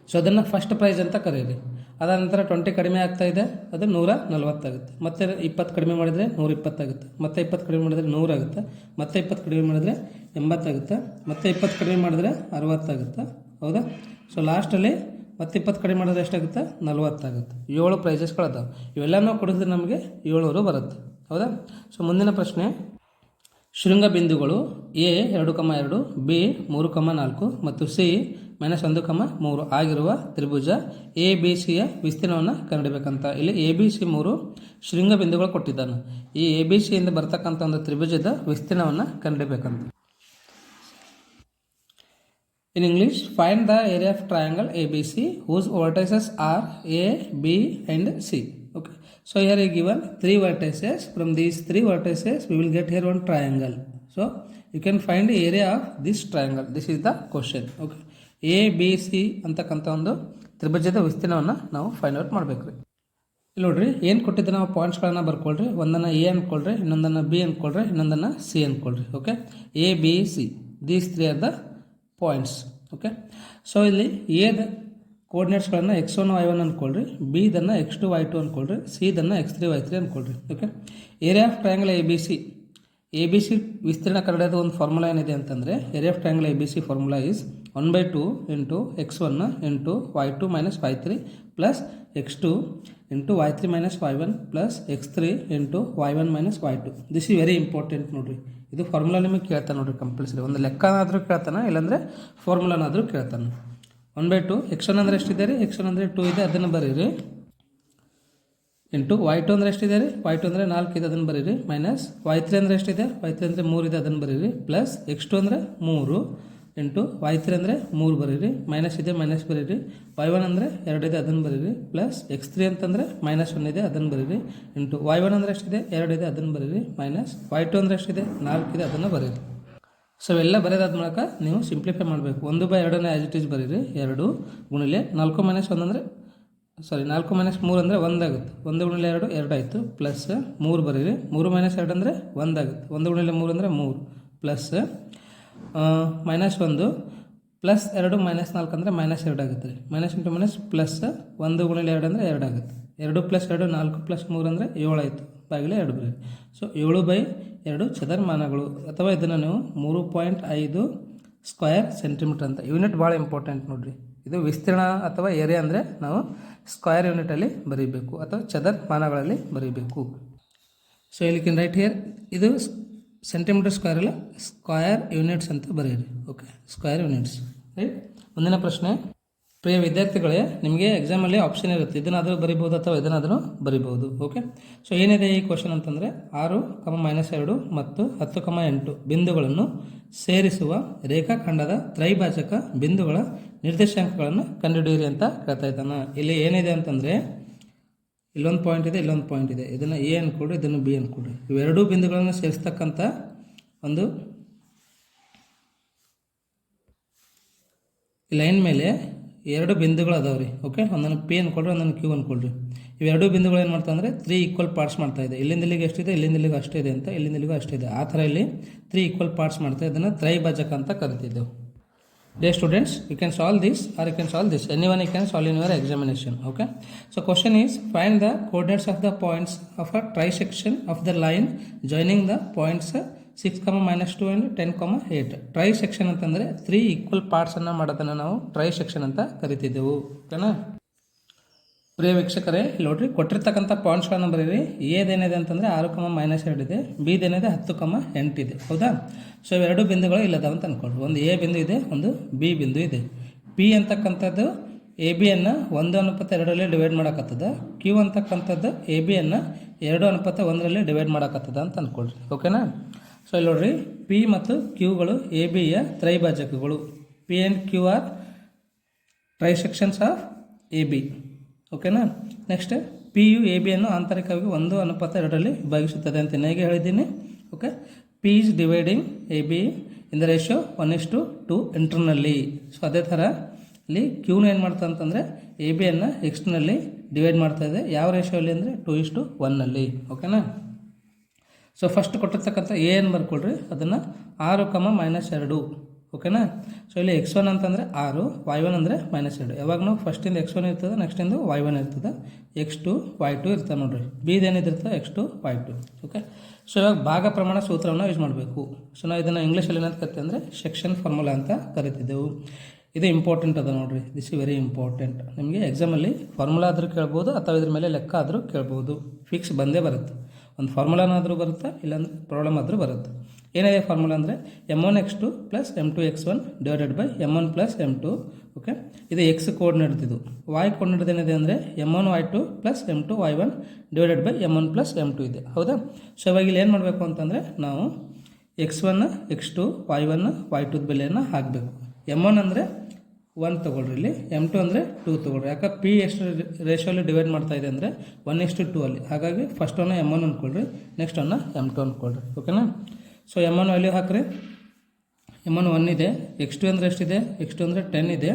Speaker 1: ಸೊ ಅದನ್ನು ಫಸ್ಟ್ ಪ್ರೈಸ್ ಅಂತ ಕರೀರಿ. ಅದಾದ ನಂತರ 20 ಕಡಿಮೆ ಆಗ್ತಾ ಇದೆ, ಅದು 140 ಆಗುತ್ತೆ. ಮತ್ತೆ 20 ಕಡಿಮೆ ಮಾಡಿದರೆ 120 ಆಗುತ್ತೆ. ಮತ್ತೆ 20 ಕಡಿಮೆ ಮಾಡಿದರೆ 100 ಆಗುತ್ತೆ. ಮತ್ತೆ 20 ಕಡಿಮೆ ಮಾಡಿದರೆ 80 ಆಗುತ್ತೆ. ಮತ್ತೆ 20 ಕಡಿಮೆ ಮಾಡಿದರೆ 60 ಆಗುತ್ತೆ, ಹೌದಾ? ಸೊ ಲಾಸ್ಟಲ್ಲಿ ಮತ್ತೆ 20 ಕಡಿಮೆ ಮಾಡಿದ್ರೆ ಎಷ್ಟಾಗುತ್ತೆ? 40 ಆಗುತ್ತೆ. 7 ಪ್ರೈಸಸ್ಗಳದಾವೆ. ಇವೆಲ್ಲನೂ ಕೊಡಿಸಿದ್ರೆ ನಮಗೆ 700 ಬರುತ್ತೆ, ಹೌದಾ? ಸೊ ಮುಂದಿನ ಪ್ರಶ್ನೆ, ಶೃಂಗಬಿಂದುಗಳು A 2,2, B 3,4 ಮತ್ತು C -1,3 ಆಗಿರುವ ತ್ರಿಭುಜ ABCಯ ವಿಸ್ತೀರ್ಣವನ್ನು ಕಂಡುಹಿಡಿಯಬೇಕಂತ. ಇಲ್ಲಿ ABC 3 ಶೃಂಗಬಿಂದುಗಳು ಕೊಟ್ಟಿದ್ದಾನೆ. ಈ ABCಯಿಂದ ಬರ್ತಕ್ಕಂಥ ಒಂದು ತ್ರಿಭುಜದ ವಿಸ್ತೀರ್ಣವನ್ನು ಕಂಡುಹಿಡಿಯಬೇಕಂತ. In English, find the area of triangle ABC whose vertices are A, B and C. Okay. So here is given 3 vertices. From these 3 vertices, we will get here one triangle. So you can find the area of this triangle. This is the question. Okay. A, B, C ಅಂತಕ್ಕಂಥ ಒಂದು ತ್ರಿಭುಜದ ವಿಸ್ತೀರ್ಣವನ್ನು ನಾವು ಫೈಂಡ್ ಔಟ್ ಮಾಡಬೇಕು. ಇಲ್ಲಿ ನೋಡ್ರಿ, ಏನು ಕೊಟ್ಟಿದ್ದ ನಾವು ಪಾಯಿಂಟ್ಸ್ಗಳನ್ನು ಬರ್ಕೊಳ್ರಿ. ಒಂದನ್ನು A ಅಂದ್ಕೊಳ್ರಿ, ಇನ್ನೊಂದನ್ನು B ಅಂದ್ಕೊಳ್ರಿ, ಇನ್ನೊಂದನ್ನು C ಅಂದ್ಕೊಳ್ರಿ. Okay, A, B, C, these 3 are the points. Okay, so ಇಲ್ಲಿ ಎದ ಕೋಆರ್ಡಿನೇಟ್ಸ್ಗಳನ್ನು x1 y1 ಅಂದ್ಕೊಳ್ರಿ, ಬಿ ದನ್ನು x2 y2 ಅಂದ್ಕೊಳ್ರಿ, ಸಿ ದನ್ನು x3 y3 ಅಂದ್ಕೊಳ್ರಿ. Okay, area of triangle A B C ವಿಸ್ತೀರ್ಣ ಕಂಡುಹಿಡಿಯೋದು ಒಂದು ಫಾರ್ಮುಲಾ ಏನಿದೆ ಅಂತಂದರೆ, area of triangle ABC formula is 1/2 into x1 into y2 minus y3 plus x2 into y3 minus y1 plus x3 into y1 minus y2. This is very important ನೋಡಿರಿ. ಇದು ಫಾರ್ಮುಲಾ ನಿಮಗೆ ಕೇಳ್ತಾನೆ ನೋಡಿರಿ, ಕಂಪಲ್ಸರಿ. ಒಂದು ಲೆಕ್ಕನಾದರೂ ಕೇಳ್ತಾನೆ, ಇಲ್ಲಾಂದರೆ ಫಾರ್ಮುಲಾನಾದರೂ ಕೇಳ್ತಾನೆ. 1/2 x1 ಅಂದರೆ ಎಷ್ಟಿದೆ ರೀ? x1 ಅಂದರೆ 2 ಇದೆ, ಅದನ್ನು ಬರೀರಿ. ಇಂಟು y2 ಅಂದರೆ ಎಷ್ಟಿದೆ ರೀ? y2 ಅಂದರೆ 4 ಇದೆ, ಅದನ್ನು ಬರೀರಿ. ಮೈನಸ್ y3 ಅಂದರೆ ಎಷ್ಟಿದೆ? y3 ಅಂದರೆ 3 ಇದೆ, ಅದನ್ನು ಬರೀರಿ. ಪ್ಲಸ್ x2 ಅಂದರೆ 3 ಇಂಟು y3 ಅಂದರೆ 3 ಬರೀರಿ. ಮೈನಸ್ ಇದೆ, ಮೈನಸ್ ಬರೀರಿ. y1 ಅಂದರೆ 2 ಇದೆ, ಅದನ್ನು ಬರೀರಿ. ಪ್ಲಸ್ x3 ಅಂತಂದರೆ -1 ಇದೆ, ಅದನ್ನು ಬರೀರಿ. ಇಂಟು y1 ಅಂದರೆ ಎಷ್ಟಿದೆ? 2 ಇದೆ, ಅದನ್ನು ಬರೀರಿ. ಮೈನಸ್ y2 ಅಂದರೆ ಎಷ್ಟಿದೆ? 4 ಇದೆ, ಅದನ್ನು ಬರೀರಿ. ಸೊ ಇವೆಲ್ಲ ಬರೆದಾದ ಮೂಲಕ ನೀವು ಸಿಂಪ್ಲಿಫೈ ಮಾಡಬೇಕು. 1/2 ಆ್ಯಸ್ ಇಟ್ ಈಸ್ ಬರೀರಿ. 2 ಗುಣಿಲೆ 4 ಮೈನಸ್ 1 ಅಂದರೆ 4 ಮೈನಸ್ 3 ಅಂದರೆ 1 ಆಗುತ್ತೆ. 1 ಗುಣಿಲೆ 2 2 ಆಯಿತು. ಪ್ಲಸ್ 3 ಬರೀರಿ. 3 ಮೈನಸ್ 2 ಅಂದರೆ 1 ಆಗುತ್ತೆ. 1 ಗುಣಿಲೆ 3 ಅಂದರೆ 3 ಪ್ಲಸ್ ಮೈನಸ್ 1 ಪ್ಲಸ್ 2 ಮೈನಸ್ 4 ಅಂದರೆ -2 ಆಗುತ್ತೆ ರೀ. ಮೈನಸ್ ಇಂಟು ಮೈನಸ್ ಪ್ಲಸ್ 1 ಗುಣಿಲೆ 2 ಅಂದರೆ 2 ಆಗುತ್ತೆ. 2 ಪ್ಲಸ್ 2 4 ಪ್ಲಸ್ 3 ಅಂದರೆ 7 ಆಯಿತು. ಬಾಗಿಲೆ 2 ಬರೀರಿ. ಸೊ 7/2 ಚದರಮಾನಗಳು, ಅಥವಾ ಇದನ್ನು ನೀವು 3.5 ಸ್ಕ್ವೇರ್ ಸೆಂಟಿಮೀಟರ್ ಅಂತ. ಯೂನಿಟ್ ಭಾಳ ಇಂಪಾರ್ಟೆಂಟ್ ನೋಡಿರಿ. ಇದು ವಿಸ್ತೀರ್ಣ ಅಥವಾ ಏರಿಯಾ ಅಂದರೆ ನಾವು ಸ್ಕ್ವೇರ್ ಯೂನಿಟಲ್ಲಿ ಬರೀಬೇಕು ಅಥವಾ ಚದರಮಾನಗಳಲ್ಲಿ ಬರೀಬೇಕು. ಸೊ ಇಲ್ಲಿ ಕ್ಯಾನ್ ರೈಟ್ ಹಿಯರ್, ಇದು ಸೆಂಟಿಮೀಟರ್ ಸ್ಕ್ವೇರ್ ಅಲ್ಲ, ಸ್ಕ್ವೇರ್ ಯೂನಿಟ್ಸ್ ಅಂತ ಬರೀರಿ. Okay, square units, right. ಮುಂದಿನ ಪ್ರಶ್ನೆ, ಪ್ರಿಯ ವಿದ್ಯಾರ್ಥಿಗಳೇ, ನಿಮಗೆ ಎಕ್ಸಾಮಲ್ಲಿ ಆಪ್ಷನ್ ಇರುತ್ತೆ, ಇದನ್ನಾದರೂ ಬರಿಬೋದು ಅಥವಾ ಇದನ್ನಾದರೂ ಬರಿಬೋದು. ಓಕೆ, ಸೊ ಏನಿದೆ ಈ ಕ್ವಶನ್ ಅಂತಂದರೆ, 6, -2 ಮತ್ತು 10, 8 ಬಿಂದುಗಳನ್ನು ಸೇರಿಸುವ ರೇಖಾಖಂಡದ ತ್ರೈಭಾಜಕ ಬಿಂದುಗಳ ನಿರ್ದೇಶಾಂಕಗಳನ್ನು ಕಂಡುಹಿಡಿಯಿರಿ ಅಂತ ಕೇಳ್ತಾ ಇದ್ದಾನೆ. ಇಲ್ಲಿ ಏನಿದೆ ಅಂತಂದರೆ, ಇಲ್ಲೊಂದು ಪಾಯಿಂಟ್ ಇದೆ, ಇಲ್ಲೊಂದು ಪಾಯಿಂಟ್ ಇದೆ. ಇದನ್ನು ಎ ಅಂದ್ಕೊಡ್ರಿ, ಇದನ್ನು ಬಿ ಅಂದ್ಕೊಡ್ರಿ. ಇವೆರಡೂ ಬಿಂದುಗಳನ್ನು ಸೇರಿಸ್ತಕ್ಕಂಥ ಒಂದು ಲೈನ್ ಮೇಲೆ 2 ಬಿಂದುಗಳು ಅದಾವೆ ರೀ. ಓಕೆ, ಒಂದನ್ನು ಪಿ ಅಂದ್ಕೊಳ್ರಿ, ಒಂದನ್ನು ಕ್ಯೂ ಅಂದ್ಕೊಳ್ರಿ. ಇವೆರಡೂ ಬಿಂದುಗಳು ಏನು ಮಾಡ್ತಾ ಅಂದರೆ 3 ಈಕ್ವಲ್ ಪಾರ್ಟ್ಸ್ ಮಾಡ್ತಾ ಇದೆ. ಇಲ್ಲಿಂದ ಇಲ್ಲಿಗೆ ಎಷ್ಟಿದೆ, ಇಲ್ಲಿಂದ ಇಲ್ಲಿಗೆ ಅಷ್ಟೇ ಇದೆ ಅಂತ, ಇಲ್ಲಿಂದ ಇಲ್ಲಿಗೂ ಅಷ್ಟೇ ಇದೆ. ಆ ಥರ ಇಲ್ಲಿ 3 ಈಕ್ವಲ್ ಪಾರ್ಟ್ಸ್ ಮಾಡ್ತಾ, ಇದನ್ನು ತ್ರೈಭಾಜಕ ಅಂತ ಕರಿತಿದ್ದೆವು. Dear students, you can solve this or you can solve this. Anyone you can solve in your examination. Okay. So question is, find the coordinates of the points of a trisection of the line joining the points 6, -2 and 10, 8. ಟ್ರೈಸೆಕ್ಷನ್ ಅಂತಂದರೆ 3 ಈಕ್ವಲ್ ಪಾರ್ಟ್ಸನ್ನು ಮಾಡೋದನ್ನು ನಾವು ಟ್ರೈಸೆಕ್ಷನ್ ಅಂತ ಕರಿತಿದ್ದೆವು. ಓಕೆನಾ? ಪ್ರಿಯ ವೀಕ್ಷಕರೇ, ಇಲ್ಲಿ ನೋಡ್ರಿ, ಕೊಟ್ಟಿರ್ತಕ್ಕಂಥ ಪಾಯಿಂಟ್ಸ್ಗಳನ್ನು ಬರೀರಿ. ಏದೇನಿದೆ ಅಂತಂದರೆ 6, -2 ಇದೆ. ಬಿದೇನಿದೆ 10, 8 ಇದೆ. ಹೌದಾ? ಸೊ ಇವೆರಡು ಬಿಂದುಗಳು ಇಲ್ಲದಾವ ಅಂತ ಅಂದ್ಕೊಳ್ರಿ. ಒಂದು ಎ ಬಿಂದು ಇದೆ, ಒಂದು ಬಿ ಬಿಂದು ಇದೆ. ಪಿ ಅಂತಕ್ಕಂಥದ್ದು ಎ ಬಿಯನ್ನು 1:2 ಡಿವೈಡ್ ಮಾಡೋಕತ್ತದ. ಕ್ಯೂ ಅಂತಕ್ಕಂಥದ್ದು ಎ ಬಿಯನ್ನು 2:1 ಡಿವೈಡ್ ಮಾಡೋಕತ್ತದ ಅಂತ ಅಂದ್ಕೊಳ್ರಿ. ಓಕೆನಾ? ಸೊ ಇಲ್ಲಿ ನೋಡ್ರಿ, ಪಿ ಮತ್ತು ಕ್ಯೂಗಳು ಎ ಬಿಯ ತ್ರೈಭಾಜಕಗಳು. P and Q are trisections of A B. ಓಕೆನಾ? ನೆಕ್ಸ್ಟ್ ಪಿ ಯು ಎ ಬಿಯನ್ನು ಆಂತರಿಕವಾಗಿ 1:2 ವಿಭಾಗಿಸುತ್ತದೆ ಅಂತ ಹೇಗೆ ಹೇಳಿದ್ದೀನಿ. Okay, P is dividing A B in the ratio 1:2 ಇಂಟರ್ನಲ್ಲಿ. ಸೊ ಅದೇ ಥರ ಇಲ್ಲಿ ಕ್ಯೂನ ಏನು ಮಾಡ್ತಾ ಅಂತಂದರೆ ಎ ಬಿಯನ್ನು ಎಕ್ಸ್ಟರ್ನಲ್ಲಿ ಡಿವೈಡ್ ಮಾಡ್ತಾ ಇದೆ. ಯಾವ ರೇಷಿಯೋಲ್ಲಿ ಅಂದರೆ 2:1. ಓಕೆನಾ. ಸೊ ಫಸ್ಟ್ ಕೊಟ್ಟಿರ್ತಕ್ಕಂಥ ಏನು ಬರ್ಕೊಳ್ರಿ, ಅದನ್ನು 6, -2. ಓಕೆನಾ. ಸೊ ಇಲ್ಲಿ x1 ಅಂತಂದರೆ 6, y1 ಅಂದರೆ -2. ಯಾವಾಗ ನಾವು ಫಸ್ಟಿಂದ x1 ಇರ್ತದೆ, ನೆಕ್ಸ್ಟಿಂದು y1 ಇರ್ತದೆ, x2 y2 ಇರ್ತದೆ ನೋಡ್ರಿ. ಬಿದೇನಿದಿರ್ತದೆ x2 y2. ಓಕೆ. ಸೊ ಇವಾಗ ಭಾಗ ಪ್ರಮಾಣ ಸೂತ್ರವನ್ನು ಯೂಸ್ ಮಾಡಬೇಕು. ಸೊ ನಾವು ಇದನ್ನು ಇಂಗ್ಲೀಷಲ್ಲಿ ಏನಂತ ಕರಿತೀವಿ ಅಂದರೆ ಸೆಕ್ಷನ್ ಫಾರ್ಮುಲಾ ಅಂತ ಕರಿತಿದ್ದೆವು. ಇದು ಇಂಪಾರ್ಟೆಂಟ್ ಅದ ನೋಡ್ರಿ. This is very important. ನಿಮಗೆ ಎಕ್ಸಾಮಲ್ಲಿ ಫಾರ್ಮುಲಾ ಆದರೂ ಕೇಳ್ಬೋದು ಅಥವಾ ಇದ್ರ ಮೇಲೆ ಲೆಕ್ಕ ಆದರೂ ಕೇಳ್ಬೋದು. ಫಿಕ್ಸ್ ಬಂದೇ ಬರುತ್ತೆ. ಒಂದು ಫಾರ್ಮುಲಾನಾದರೂ ಬರುತ್ತೆ, ಇಲ್ಲಾಂದರೆ ಪ್ರಾಬ್ಲಮ್ ಆದರೂ ಬರುತ್ತೆ. ಏನಿದೆ ಫಾರ್ಮುಲಾ ಅಂದರೆ m1x2 + m2x1 / m1 + m2. Okay, ಇದು ಎಕ್ಸ್ ಕೋಆರ್ಡಿನೇಟ್. ಇದು y ಕೋಆರ್ಡಿನೇಟ್ ಏನಿದೆ ಅಂದರೆ m1y2 + m2y1 / m1 + m2 ಇದೆ. ಹೌದಾ. ಸೊ ಇವಾಗ ಇಲ್ಲಿ ಏನು ಮಾಡಬೇಕು ಅಂತಂದರೆ ನಾವು x1 x2 y1 y2 ಬೆಲೆಯನ್ನು ಹಾಕಬೇಕು. m1 ಅಂದರೆ 1 ತೊಗೊಳ್ರಿ, ಇಲ್ಲಿ m2 ಅಂದರೆ 2 ತೊಗೊಳ್ರಿ. ಯಾಕೆ ಪಿ ಎಷ್ಟು ರೇಷಿಯೋಲ್ಲಿ ಡಿವೈಡ್ ಮಾಡ್ತಾ ಇದೆ ಅಂದರೆ 1:2 ಅಲ್ಲಿ. ಹಾಗಾಗಿ ಫಸ್ಟ್ ಒನ್ನ m1 ಅಂದ್ಕೊಳ್ರಿ, ನೆಕ್ಸ್ಟ್ ಒನ್ನ m2 ಅಂದ್ಕೊಳ್ರಿ. ಓಕೆನಾ. ಸೊ m1 ವ್ಯಾಲ್ಯೂ ಹಾಕ್ರಿ. m1 1 ಇದೆ, x2 ಅಂದರೆ ಎಷ್ಟಿದೆ, x2 ಅಂದರೆ 10 ಇದೆ,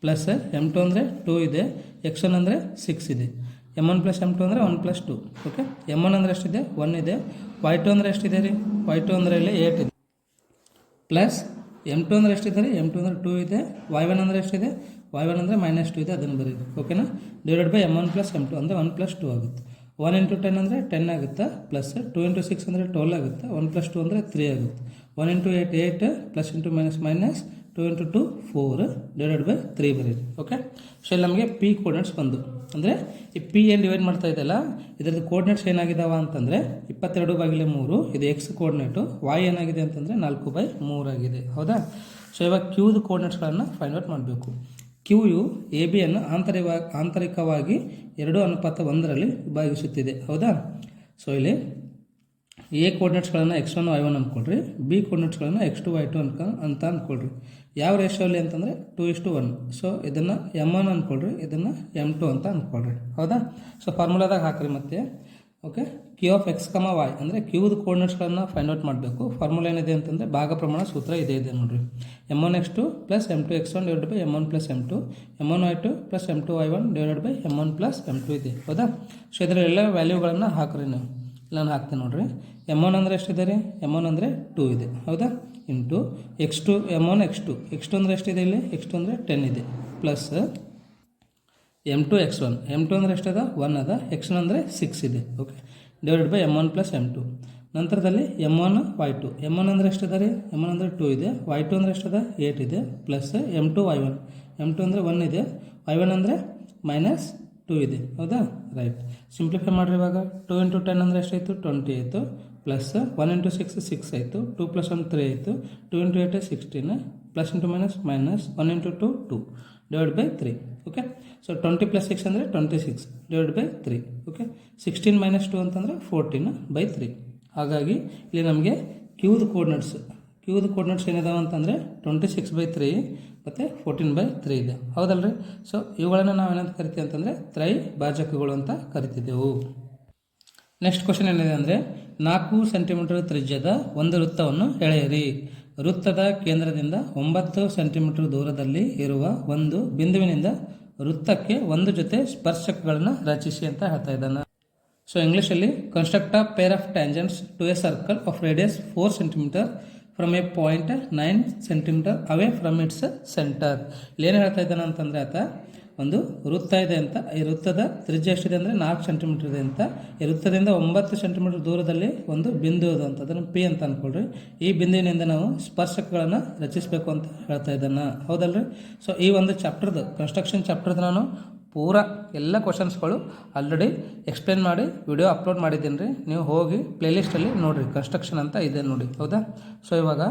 Speaker 1: ಪ್ಲಸ್ m2 ಅಂದರೆ 2 ಇದೆ, x1 ಅಂದರೆ 6 ಇದೆ. m1 + m2 ಅಂದರೆ 1 + 2. ಓಕೆ, m1 ಅಂದರೆ ಎಷ್ಟಿದೆ, 1 ಇದೆ, y2 ಅಂದರೆ ಎಷ್ಟಿದೆ ರೀ, y2 ಅಂದರೆ ಇಲ್ಲಿ 8 ಇದೆ, ಪ್ಲಸ್ m2 ಅಂದರೆ ಎಷ್ಟಿದೆ ರೀ, m2 ಅಂದರೆ 2 ಇದೆ, y1 ಅಂದರೆ ಎಷ್ಟಿದೆ, y1 ಅಂದರೆ -2 ಇದೆ, ಅದನ್ನು ಬರೀರಿ. ಓಕೆನಾ. / m1 + m2 ಅಂದರೆ 1 + 2 ಆಗುತ್ತೆ. 1 × 10 ಅಂದರೆ 10 ಆಗುತ್ತೆ, ಪ್ಲಸ್ 2 × 6 ಅಂದರೆ 12 ಆಗುತ್ತೆ, 1 + 2 ಅಂದರೆ 3 ಆಗುತ್ತೆ. 1 × 8 8 ಪ್ಲಸ್ ಇಂಟು ಮೈನಸ್ ಮೈನಸ್ 2 × 2 4 / 3 ಬರೀರಿ. ಓಕೆ. ಸೊ ಇಲ್ಲಿ ನಮಗೆ ಪಿ ಕೋಆರ್ಡಿನೇಟ್ಸ್ ಬಂದು ಅಂದರೆ ಈ ಪಿ ಏನು ಡಿವೈಡ್ ಮಾಡ್ತಾ ಇದೆಯಲ್ಲ ಇದರದ್ದು ಕೋಆರ್ಡಿನೇಟ್ಸ್ ಏನಾಗಿದ್ದಾವ ಅಂತಂದರೆ 22/3. ಇದು ಎಕ್ಸ್ ಕೋಆರ್ಡಿನೇಟು. y ಏನಾಗಿದೆ ಅಂತಂದರೆ 4/3 ಆಗಿದೆ. ಹೌದಾ. ಸೊ ಇವಾಗ ಕ್ಯೂದು ಕೋಆರ್ಡಿನೇಟ್ಸ್ಗಳನ್ನು ಫೈಂಡ್ ಔಟ್ ಮಾಡಬೇಕು. ಕ್ಯೂ ಯು ಎ ಬಿಯನ್ನು ಆಂತರಿಕವಾಗಿ 2:1 ವಿಭಾಗಿಸುತ್ತಿದೆ. ಹೌದಾ. ಸೊ ಇಲ್ಲಿ A ಕೋಆರ್ಡಿನೇಟ್ಸ್ಗಳನ್ನು x1 y1 ಅಂದ್ಕೊಳ್ರಿ, B ಕೋಆರ್ಡಿನೇಟ್ಸ್ಗಳನ್ನು x2 y2 ಅಂತ ಅಂದ್ಕೊಳ್ರಿ. ಯಾವ ರೇಷಿಯೋಲ್ಲಿ ಅಂತಂದರೆ 2:1. ಸೊ ಇದನ್ನು m1 ಅಂದ್ಕೊಳ್ರಿ, ಇದನ್ನು m2 ಅಂತ ಅಂದ್ಕೊಳ್ರಿ. ಹೌದಾ. ಸೊ ಫಾರ್ಮುಲಾದಾಗ ಹಾಕ್ರಿ ಮತ್ತೆ. Okay, Q of x, y ಅಂದರೆ ಕ್ಯೂದ ಕೋಆರ್ಡಿನೇಟ್ಸ್ಗಳನ್ನು ಫೈಂಡ್ ಔಟ್ ಮಾಡಬೇಕು. ಫಾರ್ಮುಲಾ ಏನಿದೆ ಅಂತಂದರೆ ಭಾಗ ಪ್ರಮಾಣ ಸೂತ್ರ ಇದೆ ನೋಡಿರಿ. m1x2 + m2x1 / m1 + m2, m1y2 + m2y1 / m1 + m2 ಇದೆ. ಹೌದಾ. ಸೊ ಇದರ ಎಲ್ಲ ವ್ಯಾಲ್ಯೂಗಳನ್ನು ಹಾಕ್ರಿ ನೀವು. ನಾನು ಹಾಕ್ತೀನಿ ನೋಡಿರಿ. m1 ಅಂದರೆ ಎಷ್ಟಿದೆ ರೀ, m1 ಅಂದರೆ 2 ಇದೆ. ಹೌದಾ. ಇಂಟು x2 m1 x2 ಅಂದರೆ ಎಷ್ಟಿದೆ ಇಲ್ಲಿ, x2 ಅಂದರೆ 10 ಇದೆ, ಪ್ಲಸ್ m2 x1 m2 ಅಂದರೆ ಎಷ್ಟದ 1 ಅದ, x1 ಅಂದರೆ 6 ಇದೆ. Okay, / m1 + m2. ನಂತರದಲ್ಲಿ m1 y2 m1 ಅಂದರೆ ಎಷ್ಟಿದೆ ರೀ, m1 ಅಂದರೆ 2 ಇದೆ, y2 ಅಂದರೆ ಎಷ್ಟದ 8 ಇದೆ, ಪ್ಲಸ್ m2 y1 m2 ಅಂದರೆ 1 ಇದೆ, y1 ಅಂದರೆ -2 ಇದೆ. ಹೌದಾ. ರೈಟ್. ಸಿಂಪ್ಲಿಫೈ ಮಾಡಿರಿ. ಇವಾಗ 2 × 10 ಅಂದರೆ ಎಷ್ಟಾಯಿತು, 20 ಆಯಿತು, ಪ್ಲಸ್ 1 × 6 6 ಆಯಿತು, 2 + 1 3 ಆಯಿತು, 2 × 8 16, plus into minus minus 1 × 2 2 / 3. Okay. So 20 + 6 ಅಂದರೆ 26 / 3. ಓಕೆ. 16 - 2 ಅಂತಂದರೆ 14/3. ಹಾಗಾಗಿ ಇಲ್ಲಿ ನಮಗೆ ಕ್ಯೂದ ಕೋಆರ್ಡಿನೇಟ್ಸ್ ಏನಿದಾವೆ ಅಂತಂದರೆ 26/3 ಮತ್ತು 14/3 ಇದೆ. ಹೌದಲ್ರಿ. ಸೊ ಇವುಗಳನ್ನು ನಾವು ಏನಂತ ಕರಿತೀವಿ ಅಂತಂದರೆ ತ್ರೈಭಾಜಕಗಳು ಅಂತ ಕರಿತಿದ್ದೆವು. ನೆಕ್ಸ್ಟ್ ಕ್ವಶನ್ ಏನಿದೆ ಅಂದರೆ 4 ಸೆಂಟಿಮೀಟರ್ ತ್ರಿಜ್ಯದ ಒಂದು ವೃತ್ತವನ್ನು ಎಳೆಯಿರಿ. ವೃತ್ತದ ಕೇಂದ್ರದಿಂದ 9 ಸೆಂಟಿಮೀಟರ್ ದೂರದಲ್ಲಿ ಇರುವ ಒಂದು ಬಿಂದುವಿನಿಂದ ವೃತ್ತಕ್ಕೆ ಒಂದು ಜೊತೆ ಸ್ಪರ್ಶಕಗಳನ್ನು ರಚಿಸಿ ಅಂತ ಹೇಳ್ತಾ ಇದ್ದಾನೆ. ಸೊ ಇಂಗ್ಲೀಷಲ್ಲಿ construct a pair of tangents to a circle of radius 4 centimetre from a point 9 centimetre away from its centre. ಇಲ್ಲಿ ಏನು ಹೇಳ್ತಾ ಇದ್ದಾನೆ ಅಂತಂದರೆ ಆತ ಒಂದು ವೃತ್ತ ಇದೆ ಅಂತ, ಈ ವೃತ್ತದ ತ್ರಿಜ್ಯ ಎಷ್ಟಿದೆ ಅಂದರೆ 4 ಸೆಂಟಿಮೀಟರ್ ಇದೆ ಅಂತ, ಈ ವೃತ್ತದಿಂದ 9 ಸೆಂಟಿಮೀಟರ್ ದೂರದಲ್ಲಿ ಒಂದು ಬಿಂದು ಇದೆ ಅಂತ, ಅದನ್ನು ಪಿ ಅಂತ ಅಂದ್ಕೊಳ್ರಿ. ಈ ಬಿಂದುವಿನಿಂದ ನಾವು ಸ್ಪರ್ಶಕಗಳನ್ನು ರಚಿಸಬೇಕು ಅಂತ ಹೇಳ್ತಾ ಇದ್ದಾನೆ. ಹೌದಲ್ರಿ. ಸೊ ಈ ಒಂದು ಚಾಪ್ಟರ್ದು ಕನ್ಸ್ಟ್ರಕ್ಷನ್ ಚಾಪ್ಟರ್ದು ನಾನು ಪೂರಾ ಎಲ್ಲ ಕ್ವಶನ್ಸ್ಗಳು ಆಲ್ರೆಡಿ ಎಕ್ಸ್ಪ್ಲೇನ್ ಮಾಡಿ ವಿಡಿಯೋ ಅಪ್ಲೋಡ್ ಮಾಡಿದ್ದೀನಿ ರೀ. ನೀವು ಹೋಗಿ ಪ್ಲೇಲಿಸ್ಟಲ್ಲಿ ನೋಡಿರಿ, ಕನ್ಸ್ಟ್ರಕ್ಷನ್ ಅಂತ ಇದೆ ನೋಡಿ. ಹೌದಾ. ಸೊ ಇವಾಗ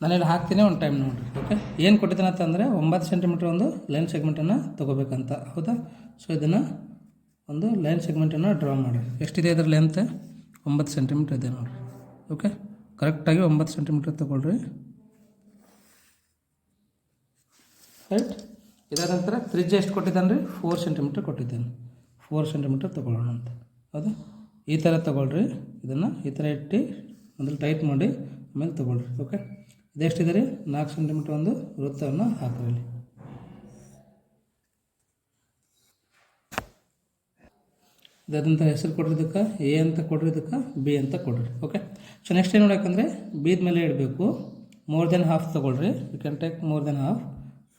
Speaker 1: ನಾನಿಲ್ಲಿ ಹಾಕ್ತೀನಿ, ಒಂದು ಟೈಮ್ ನೋಡಿರಿ. ಓಕೆ. ಏನು ಕೊಟ್ಟಿದ್ದಾನೆ ಅಂತಂದರೆ 9 ಸೆಂಟಿಮೀಟರ್ ಒಂದು ಲೈನ್ ಸೆಗ್ಮೆಂಟನ್ನು ತೊಗೋಬೇಕಂತ. ಹೌದಾ. ಸೊ ಇದನ್ನು ಒಂದು ಲೈನ್ ಸೆಗ್ಮೆಂಟನ್ನು ಡ್ರಾ ಮಾಡಿರಿ. ಎಷ್ಟಿದೆ ಇದರ ಲೆಂತ್, 9 ಸೆಂಟಿಮೀಟರ್ ಇದೆ ನೋಡಿರಿ. ಓಕೆ. ಕರೆಕ್ಟಾಗಿ 9 ಸೆಂಟಿಮೀಟರ್ ತೊಗೊಳ್ರಿ. ರೈಟ್. ಇದರ ನಂತರ ತ್ರಿಜ್ಯ ಎಷ್ಟು ಕೊಟ್ಟಿದ್ದಾನೆ ರೀ, 4 ಸೆಂಟಿಮೀಟರ್ ಕೊಟ್ಟಿದ್ದಾನೆ. 4 ಸೆಂಟಿಮೀಟರ್ ತೊಗೊಳ್ಳೋಣ ಅಂತ. ಹೌದಾ, ಈ ಥರ ತೊಗೊಳ್ರಿ. ಇದನ್ನು ಈ ಥರ ಇಟ್ಟು ಮೊದಲು ಟೈಟ್ ಮಾಡಿ ಆಮೇಲೆ ತೊಗೊಳ್ರಿ. ಓಕೆ, ಇದೆಷ್ಟಿದೆ ರೀ? 4 ಸೆಂಟಿಮೀಟರ್ ಒಂದು ವೃತ್ತವನ್ನು ಹಾಕಿರಿ. ಇದಾದಂಥ ಹೆಸರು ಕೊಡ್ರಿ, ಇದಕ್ಕೆ ಎ ಅಂತ ಕೊಡ್ರಿ, ಇದಕ್ಕೆ ಬಿ ಅಂತ ಕೊಡ್ರಿ. ಓಕೆ, ಸೊ ನೆಕ್ಸ್ಟ್ ಏನು ನೋಡೋಕ್ಕಂದ್ರೆ ಬಿದ ಮೇಲೆ ಇಡಬೇಕು. ಮೋರ್ ದೆನ್ ಹಾಫ್ ತೊಗೊಳ್ರಿ. You can take more than half,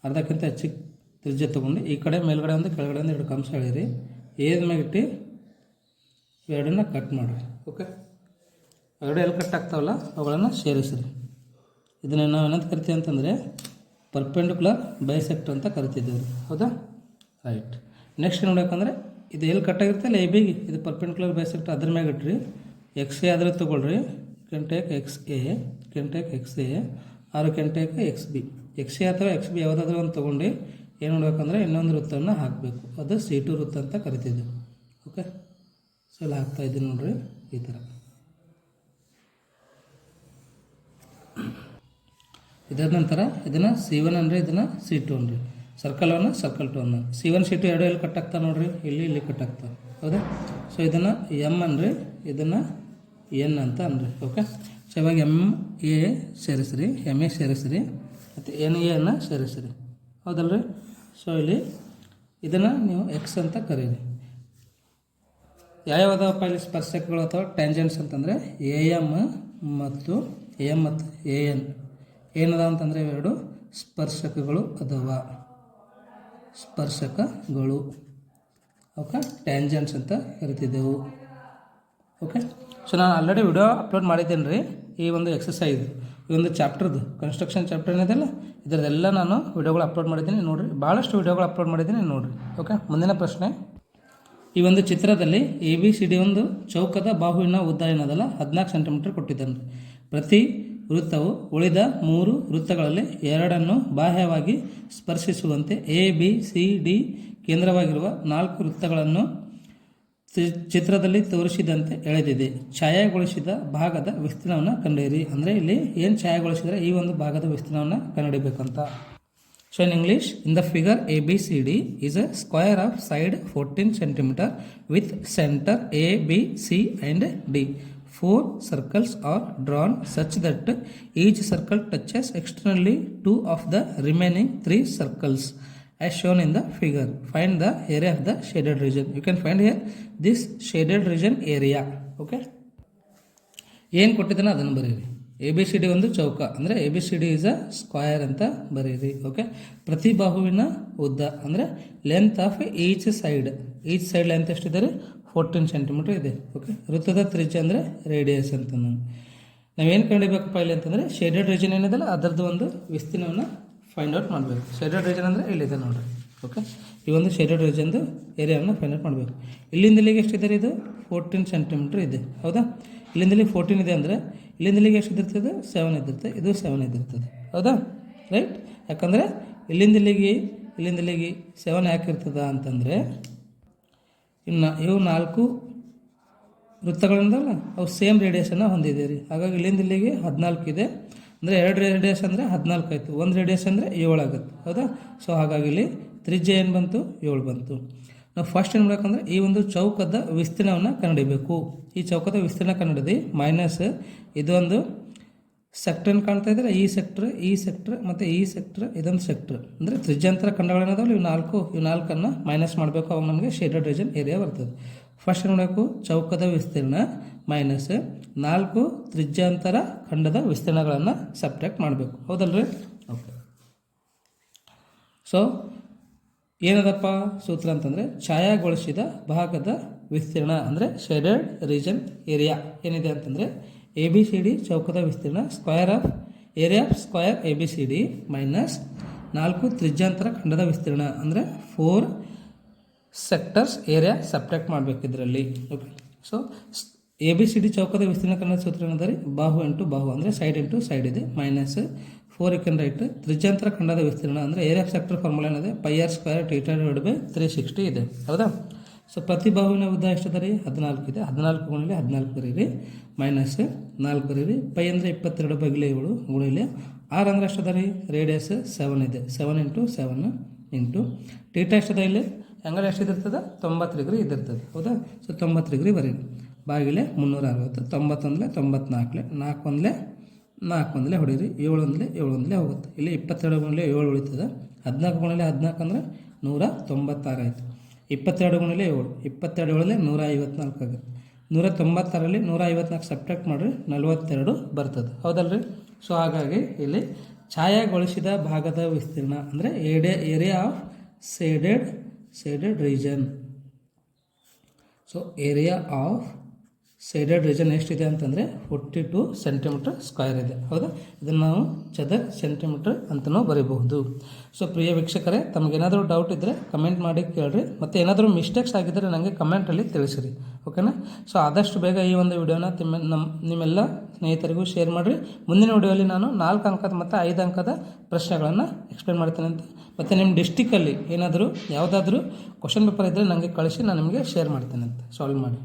Speaker 1: ಅರ್ಧಕ್ಕಿಂತ ಹೆಚ್ಚಿಗೆ ತ್ರಿಜ್ಯ ತೊಗೊಂಡು ಈ ಕಡೆ ಮೇಲ್ಗಡೆ ಒಂದು ಕೆಳಗಡೆ ಒಂದು 2 ಕಂಸ ಹೇಳಿರಿ. ಏದ ಮ್ಯಾಗ ಇಟ್ಟು ಎರಡನ್ನ ಕಟ್ ಮಾಡಿರಿ. ಓಕೆ, ಎರಡು ಎಲ್ಲಿ ಕಟ್ ಆಗ್ತಾವಲ್ಲ ಅವುಗಳನ್ನು ಸೇರಿಸಿರಿ. ಇದನ್ನು ನಾವು ಏನಂತ ಕರಿತೀವಿ ಅಂತಂದರೆ ಪರ್ಪೆಂಡಿಕ್ಯುಲರ್ ಬೈಸೆಕ್ಟರ್ ಅಂತ ಕರಿತಿದ್ದೇವೆ. ಹೌದಾ, ರೈಟ್. ನೆಕ್ಸ್ಟ್ ನೋಡೋಕ್ಕಂದ್ರೆ ಇದು ಎಲ್ಲಿ ಕಟ್ಟಾಗಿರ್ತಲ್ಲ ಎ ಬಿಗೆ, ಇದು ಪರ್ಪೆಂಡಿಕ್ಯುಲರ್ ಬೈಸೆಕ್ಟರ್ ಅದ್ರ ಮ್ಯಾಗ ಇಟ್ರಿ. ಎಕ್ಸ್ ಎ ಆದರೆ ತೊಗೊಳ್ರಿ. Can take X A, can take X A, ಆರು can take X B. X A ಅಥವಾ ಎಕ್ಸ್ ಬಿ ಯಾವುದಾದ್ರೂ ಒಂದು ತೊಗೊಂಡು ಏನು ನೋಡ್ಬೇಕಂದ್ರೆ ಇನ್ನೊಂದು ವೃತ್ತವನ್ನು ಹಾಕಬೇಕು. ಅದು C2 ವೃತ್ತ ಅಂತ ಕರಿತಿದ್ದೇವೆ. ಓಕೆ, ಸೊ ಇಲ್ಲಿ ಹಾಕ್ತಾ ಇದ್ದೀನಿ ನೋಡ್ರಿ, ಈ ಥರ. ಇದಾದ ನಂತರ ಇದನ್ನು C1 ಅನ್ರಿ, ಇದನ್ನು C2 ಅನ್ರಿ. ಸರ್ಕಲ್ 1 ಸರ್ಕಲ್ 2 ಅನ್ನ C1 C2 ಎರಡು ಎಲ್ಲಿ ಕಟ್ ಆಗ್ತಾವೆ ನೋಡ್ರಿ, ಇಲ್ಲಿ ಕಟ್ ಆಗ್ತಾವೆ. ಹೌದಾ, ಸೊ ಇದನ್ನು ಎಮ್ ಅನ್ರಿ, ಇದನ್ನು ಎನ್ ಅಂತ ಅನ್ರಿ. ಓಕೆ, ಸೊ ಇವಾಗ ಎಮ್ ಎ ಸೇರಿಸ್ರಿ, ಎಮ್ ಎ ಸೇರಿಸ್ರಿ, ಮತ್ತು ಎನ್ ಎ ಅನ್ನು ಸೇರಿಸ್ರಿ. ಹೌದಲ್ರಿ, ಸೊ ಇಲ್ಲಿ ಇದನ್ನು ನೀವು ಎಕ್ಸ್ ಅಂತ ಕರೀರಿ. ಯಾವ್ಯಾವುದಪ್ಪ ಇಲ್ಲಿ ಸ್ಪರ್ಶಕಗಳು ಅಥವಾ ಟ್ಯಾಂಜೆಂಟ್ಸ್ ಅಂತಂದರೆ ಎ ಎಮ್ ಮತ್ತು ಎ ಎನ್ ಏನದ ಅಂತಂದರೆ ಇವೆರಡು ಸ್ಪರ್ಶಕಗಳು ಅಥವಾ ಸ್ಪರ್ಶಕಗಳು. ಓಕೆ, ಟ್ಯಾಂಜೆಂಟ್ಸ್ ಅಂತ ಕರಿತಿದ್ದೆವು. ಓಕೆ, ಸೊ ನಾನು ಆಲ್ರೆಡಿ ವಿಡಿಯೋ ಅಪ್ಲೋಡ್ ಮಾಡಿದ್ದೇನೆ ರೀ. ಈ ಒಂದು ಎಕ್ಸಸೈಸ್, ಈ ಒಂದು ಚಾಪ್ಟರ್ದು ಕನ್ಸ್ಟ್ರಕ್ಷನ್ ಚಾಪ್ಟರ್ ಏನಿದೆಲ್ಲ ಇದರದೆಲ್ಲ ನಾನು ವಿಡಿಯೋಗಳು ಅಪ್ಲೋಡ್ ಮಾಡಿದ್ದೀನಿ ನೋಡಿರಿ. ಭಾಳಷ್ಟು ವಿಡಿಯೋಗಳು ಅಪ್ಲೋಡ್ ಮಾಡಿದ್ದೀನಿ ನೋಡಿರಿ. ಓಕೆ, ಮುಂದಿನ ಪ್ರಶ್ನೆ. ಈ ಒಂದು ಚಿತ್ರದಲ್ಲಿ ABCD ಒಂದು ಚೌಕದ ಬಾಹುವಿನ ಉದ್ದ ಏನದಲ್ಲ 14 ಸೆಂಟಿಮೀಟರ್ ಕೊಟ್ಟಿದ್ದಾನೆ. ಪ್ರತಿ ವೃತ್ತವು ಉಳಿದ 3 ವೃತ್ತಗಳಲ್ಲಿ 2 ಬಾಹ್ಯವಾಗಿ ಸ್ಪರ್ಶಿಸುವಂತೆ ABCD ಕೇಂದ್ರವಾಗಿರುವ 4 ವೃತ್ತಗಳನ್ನು ಚಿತ್ರದಲ್ಲಿ ತೋರಿಸಿದಂತೆ ಎಳೆದಿದೆ. ಛಾಯಾಗೊಳಿಸಿದ ಭಾಗದ ವಿಸ್ತೀರ್ಣವನ್ನು ಕಂಡುಹಿಡಿಯಿರಿ. ಅಂದರೆ ಇಲ್ಲಿ ಏನು ಛಾಯಾಗೊಳಿಸಿದರೆ ಈ ಒಂದು ಭಾಗದ ವಿಸ್ತೀರ್ಣವನ್ನು ಕಂಡುಹಿಡಿಬೇಕಂತ. So in English, in the figure ABCD is a square of side 14 cm with center A, B, C and D. 4 circles are drawn such that each circle touches externally 2 of the remaining 3 circles as shown in the figure. Find the area of the shaded region. You can find here this shaded region area. Okay, ಏನು ಕೊಟ್ಟಿದ್ದಾನೆ ಅದನ್ನು ಬರೀರಿ. ABCD ಒಂದು ಚೌಕ ಅಂದರೆ ABCD ಇಸ್ ಅ ಸ್ಕ್ವಯರ್ ಅಂತ ಬರೀರಿ. ಓಕೆ, ಪ್ರತಿ ಬಾಹುವಿನ ಉದ್ದ ಅಂದರೆ length of each side length ಎಷ್ಟಿದೆ ರೀ? 14 ಸೆಂಟಿಮೀಟರ್ ಇದೆ. ಓಕೆ, ವೃತ್ತದ ತ್ರಿಜ್ಯ ಅಂದರೆ ರೇಡಿಯಸ್ ಅಂತ. ನಾವೇನು ಕಂಡಿಬೇಕಪ್ಪ ಇಲ್ಲಿ ಅಂತಂದರೆ ಶೇಡೆಡ್ ರೀಜನ್ ಏನಿದೆಲ್ಲ ಅದರದ್ದು ಒಂದು ವಿಸ್ತೀರ್ಣವನ್ನು ಫೈಂಡ್ ಔಟ್ ಮಾಡಬೇಕು. ಶೇಡೆಡ್ ರೀಜನ್ ಅಂದರೆ ಇಲ್ಲಿದೆ ನೋಡಿರಿ. ಓಕೆ, ಈ ಒಂದು ಶೇಡೆಡ್ ರೀಜನ್ದು ಏರಿಯಾವನ್ನು ಫೈಂಡ್ ಔಟ್ ಮಾಡಬೇಕು. ಇಲ್ಲಿಂದ ಇಲ್ಲಿಗೆ ಎಷ್ಟಿದೆ ಇದು? 14 ಸೆಂಟಿಮೀಟರ್ ಇದೆ. ಹೌದಾ, ಇಲ್ಲಿಂದ ಇಲ್ಲಿ 14 ಇದೆ ಅಂದರೆ ಇಲ್ಲಿಂದ ಇಲ್ಲಿಗೆ ಎಷ್ಟು ಇದಿರ್ತದೆ? 7 ಇದ್ದಿರ್ತದೆ. ಇದು 7 ಇದ್ದಿರ್ತದೆ. ಹೌದಾ, ರೈಟ್. ಯಾಕಂದರೆ ಇಲ್ಲಿಂದ ಇಲ್ಲಿಗೆ 7 ಯಾಕೆ ಇರ್ತದ ಅಂತಂದರೆ ಇನ್ನು ಇವು 4 ವೃತ್ತಗಳಿಂದಲ್ಲ ಅವು ಸೇಮ್ ರೇಡಿಯಸನ್ನು ಹೊಂದಿದೆ ರೀ. ಹಾಗಾಗಿ ಇಲ್ಲಿಂದ ಇಲ್ಲಿಗೆ 14 ಇದೆ ಅಂದರೆ 2 ರೇಡಿಯಸ್ ಅಂದರೆ 14 ಆಯಿತು. 1 ರೇಡಿಯಸ್ ಅಂದರೆ 7 ಆಗುತ್ತೆ. ಹೌದಾ, ಸೊ ಹಾಗಾಗಿ ಇಲ್ಲಿ ತ್ರಿಜ್ಯ ಏನು ಬಂತು? 7 ಬಂತು. ನಾವು ಫಸ್ಟ್ ಏನು ಮಾಡಬೇಕಂದ್ರೆ ಈ ಒಂದು ಚೌಕದ ವಿಸ್ತೀರ್ಣವನ್ನು ಕಂಡುಹಿಡಬೇಕು. ಈ ಚೌಕದ ವಿಸ್ತೀರ್ಣ ಕಂಡುಹಿಡಿದು ಮೈನಸ್ ಇದೊಂದು ಸೆಕ್ಟರ್ ಕಾಣ್ತಾ ಇದ್ದಾರೆ, ಈ ಸೆಕ್ಟರ್ ಮತ್ತು ಈ ಸೆಕ್ಟರ್, ಇದೊಂದು ಸೆಕ್ಟರ್ ಅಂದರೆ ತ್ರಿಜ್ಯಾಂತರ ಖಂಡಗಳೇನದಾವಲ್ಲ ಇವು 4 ಮೈನಸ್ ಮಾಡಬೇಕು. ಅವಾಗ ನಮಗೆ ಶೇಡೆಡ್ ರೀಜನ್ ಏರಿಯಾ ಬರ್ತದೆ. ಫಸ್ಟ್ ಏನು ಮಾಡಬೇಕು? ಚೌಕದ ವಿಸ್ತೀರ್ಣ ಮೈನಸ್ 4 ತ್ರಿಜ್ಯಾಂತರ ಖಂಡದ ವಿಸ್ತೀರ್ಣಗಳನ್ನು ಸಬ್ಟ್ರಾಕ್ಟ್ ಮಾಡಬೇಕು. ಹೌದಲ್ರಿ? ಓಕೆ, ಸೊ ಏನದಪ್ಪ ಸೂತ್ರ ಅಂತಂದರೆ ಛಾಯಾಗೊಳಿಸಿದ ಭಾಗದ ವಿಸ್ತೀರ್ಣ ಅಂದರೆ ಶೇಡೆಡ್ ರೀಜನ್ ಏರಿಯಾ ಏನಿದೆ ಅಂತಂದರೆ ABCD ಚೌಕದ ವಿಸ್ತೀರ್ಣ square of area of square ABCD minus 4 ತ್ರಿಜ್ಯಾಂತರ ಖಂಡದ ವಿಸ್ತೀರ್ಣ ಅಂದರೆ 4 ಸೆಕ್ಟರ್ಸ್ ಏರಿಯಾ ಸಬ್ಟ್ರಾಕ್ಟ್ ಮಾಡಬೇಕು ಇದರಲ್ಲಿ. ಓಕೆ, ಸೊ ABCD ಚೌಕದ ವಿಸ್ತೀರ್ಣ ಕನ್ನಡ ಸೂತ್ರ ಏನಂದರೆ ಬಾಹು ಇಂಟು ಬಾಹು ಅಂದರೆ ಸೈಡ್ ಇಂಟು ಸೈಡ್ ಇದೆ ಮೈನಸ್ 4 ಯು ಕ್ಯಾನ್ ರೈಟ್ ತ್ರಿಜ್ಯಾಂತರ ಖಂಡದ ವಿಸ್ತೀರ್ಣ ಅಂದರೆ ಏರಿಯಾ ಆಫ್ ಸೆಕ್ಟರ್ ಫಾರ್ಮುಲಾ ಏನಿದೆ πr² ಇದೆ. ಹೌದಾ, ಸೊ ಪ್ರತಿ ಬಾಹುವಿನ ಉದ್ದ ಎಷ್ಟಿದೆ ರೀ? 14 ಇದೆ. 14 ಗುಣಿಲೆ 14 ಬರೀರಿ ಮೈನಸ್ 4 ಬರೀರಿ. ಪೈ ಅಂದರೆ 22/7 ಗುಣಿಲೆ 6 ಅಂದರೆ ಎಷ್ಟಿದೆ ರೀ? ರೇಡಿಯಸ್ 7 ಇದೆ. 7 ಇಂಟು 7
Speaker 2: ಇಂಟು ಟೀಟಾ ಎಷ್ಟಿದೆ ಇಲ್ಲಿ ಆ್ಯಂಗಲ್ ಎಷ್ಟಿದಿರ್ತದೆ 90 ಡಿಗ್ರಿ ಇದಿರ್ತದೆ ಹೌದಾ. ಸೊ 90 ಡಿಗ್ರಿ ಬರೀರಿ ಬಾಗಿಲೆ 360 91 94 4 ಒಂದಲೇ ಹೊಡೀರಿ 7 ಹೋಗುತ್ತೆ. ಇಲ್ಲಿ 22 ಗುಣಿಲೆ 7 ಉಳಿತದೆ. 14 ಗುಣಿಲೆ 14 ಅಂದರೆ 196 ಆಯಿತು. 22 ಗುಣಿಲೆ 7 22 7 154 ಆಗುತ್ತೆ. 196ರಲ್ಲಿ 154 ಸಬ್ಟ್ರಾಕ್ಟ್ ಮಾಡಿರಿ 42 ಬರ್ತದೆ ಹೌದಲ್ರಿ. ಸೊ ಹಾಗಾಗಿ ಇಲ್ಲಿ ಛಾಯಾಗೊಳಿಸಿದ ಭಾಗದ ವಿಸ್ತೀರ್ಣ ಅಂದರೆ area of ಸೇಡೆಡ್ region. So area of ಸೇಡೆಡ್ region ಎಷ್ಟಿದೆ ಅಂತಂದರೆ 42 ಸೆಂಟಿಮೀಟರ್ ಸ್ಕ್ವೇರ್ ಇದೆ ಹೌದಾ. ಇದನ್ನು ನಾವು ಚದರ ಸೆಂಟಿಮೀಟರ್ ಅಂತಲೂ ಬರೀಬಹುದು. ಸೊ ಪ್ರಿಯ ವೀಕ್ಷಕರೇ, ತಮಗೇನಾದರೂ ಡೌಟ್ ಇದ್ದರೆ ಕಮೆಂಟ್ ಮಾಡಿ ಕೇಳಿರಿ, ಮತ್ತು ಏನಾದರೂ ಮಿಸ್ಟೇಕ್ಸ್ ಆಗಿದ್ದರೆ ನನಗೆ ಕಮೆಂಟಲ್ಲಿ ತಿಳಿಸಿರಿ ಓಕೆನಾ. ಸೊ ಆದಷ್ಟು ಬೇಗ ಈ ಒಂದು ವಿಡಿಯೋನ ನಿಮ್ಮೆಲ್ಲ ಸ್ನೇಹಿತರಿಗೂ ಶೇರ್ ಮಾಡಿರಿ. ಮುಂದಿನ ವಿಡಿಯೋಲಿ ನಾನು 4 ಅಂಕದ ಮತ್ತು 5 ಅಂಕದ ಪ್ರಶ್ನೆಗಳನ್ನು ಎಕ್ಸ್ಪ್ಲೇನ್ ಮಾಡ್ತೇನೆ ಅಂತ. ಮತ್ತು ನಿಮ್ಮ ಡಿಸ್ಟಿಕಲ್ಲಿ ಏನಾದರೂ ಯಾವುದಾದ್ರೂ ಕ್ವಶನ್ ಪೇಪರ್ ಇದ್ದರೆ ನನಗೆ ಕಳಿಸಿ, ನಾನು ನಿಮಗೆ ಶೇರ್ ಮಾಡ್ತೇನೆ ಅಂತ ಸಾಲ್ವ್ ಮಾಡಿ.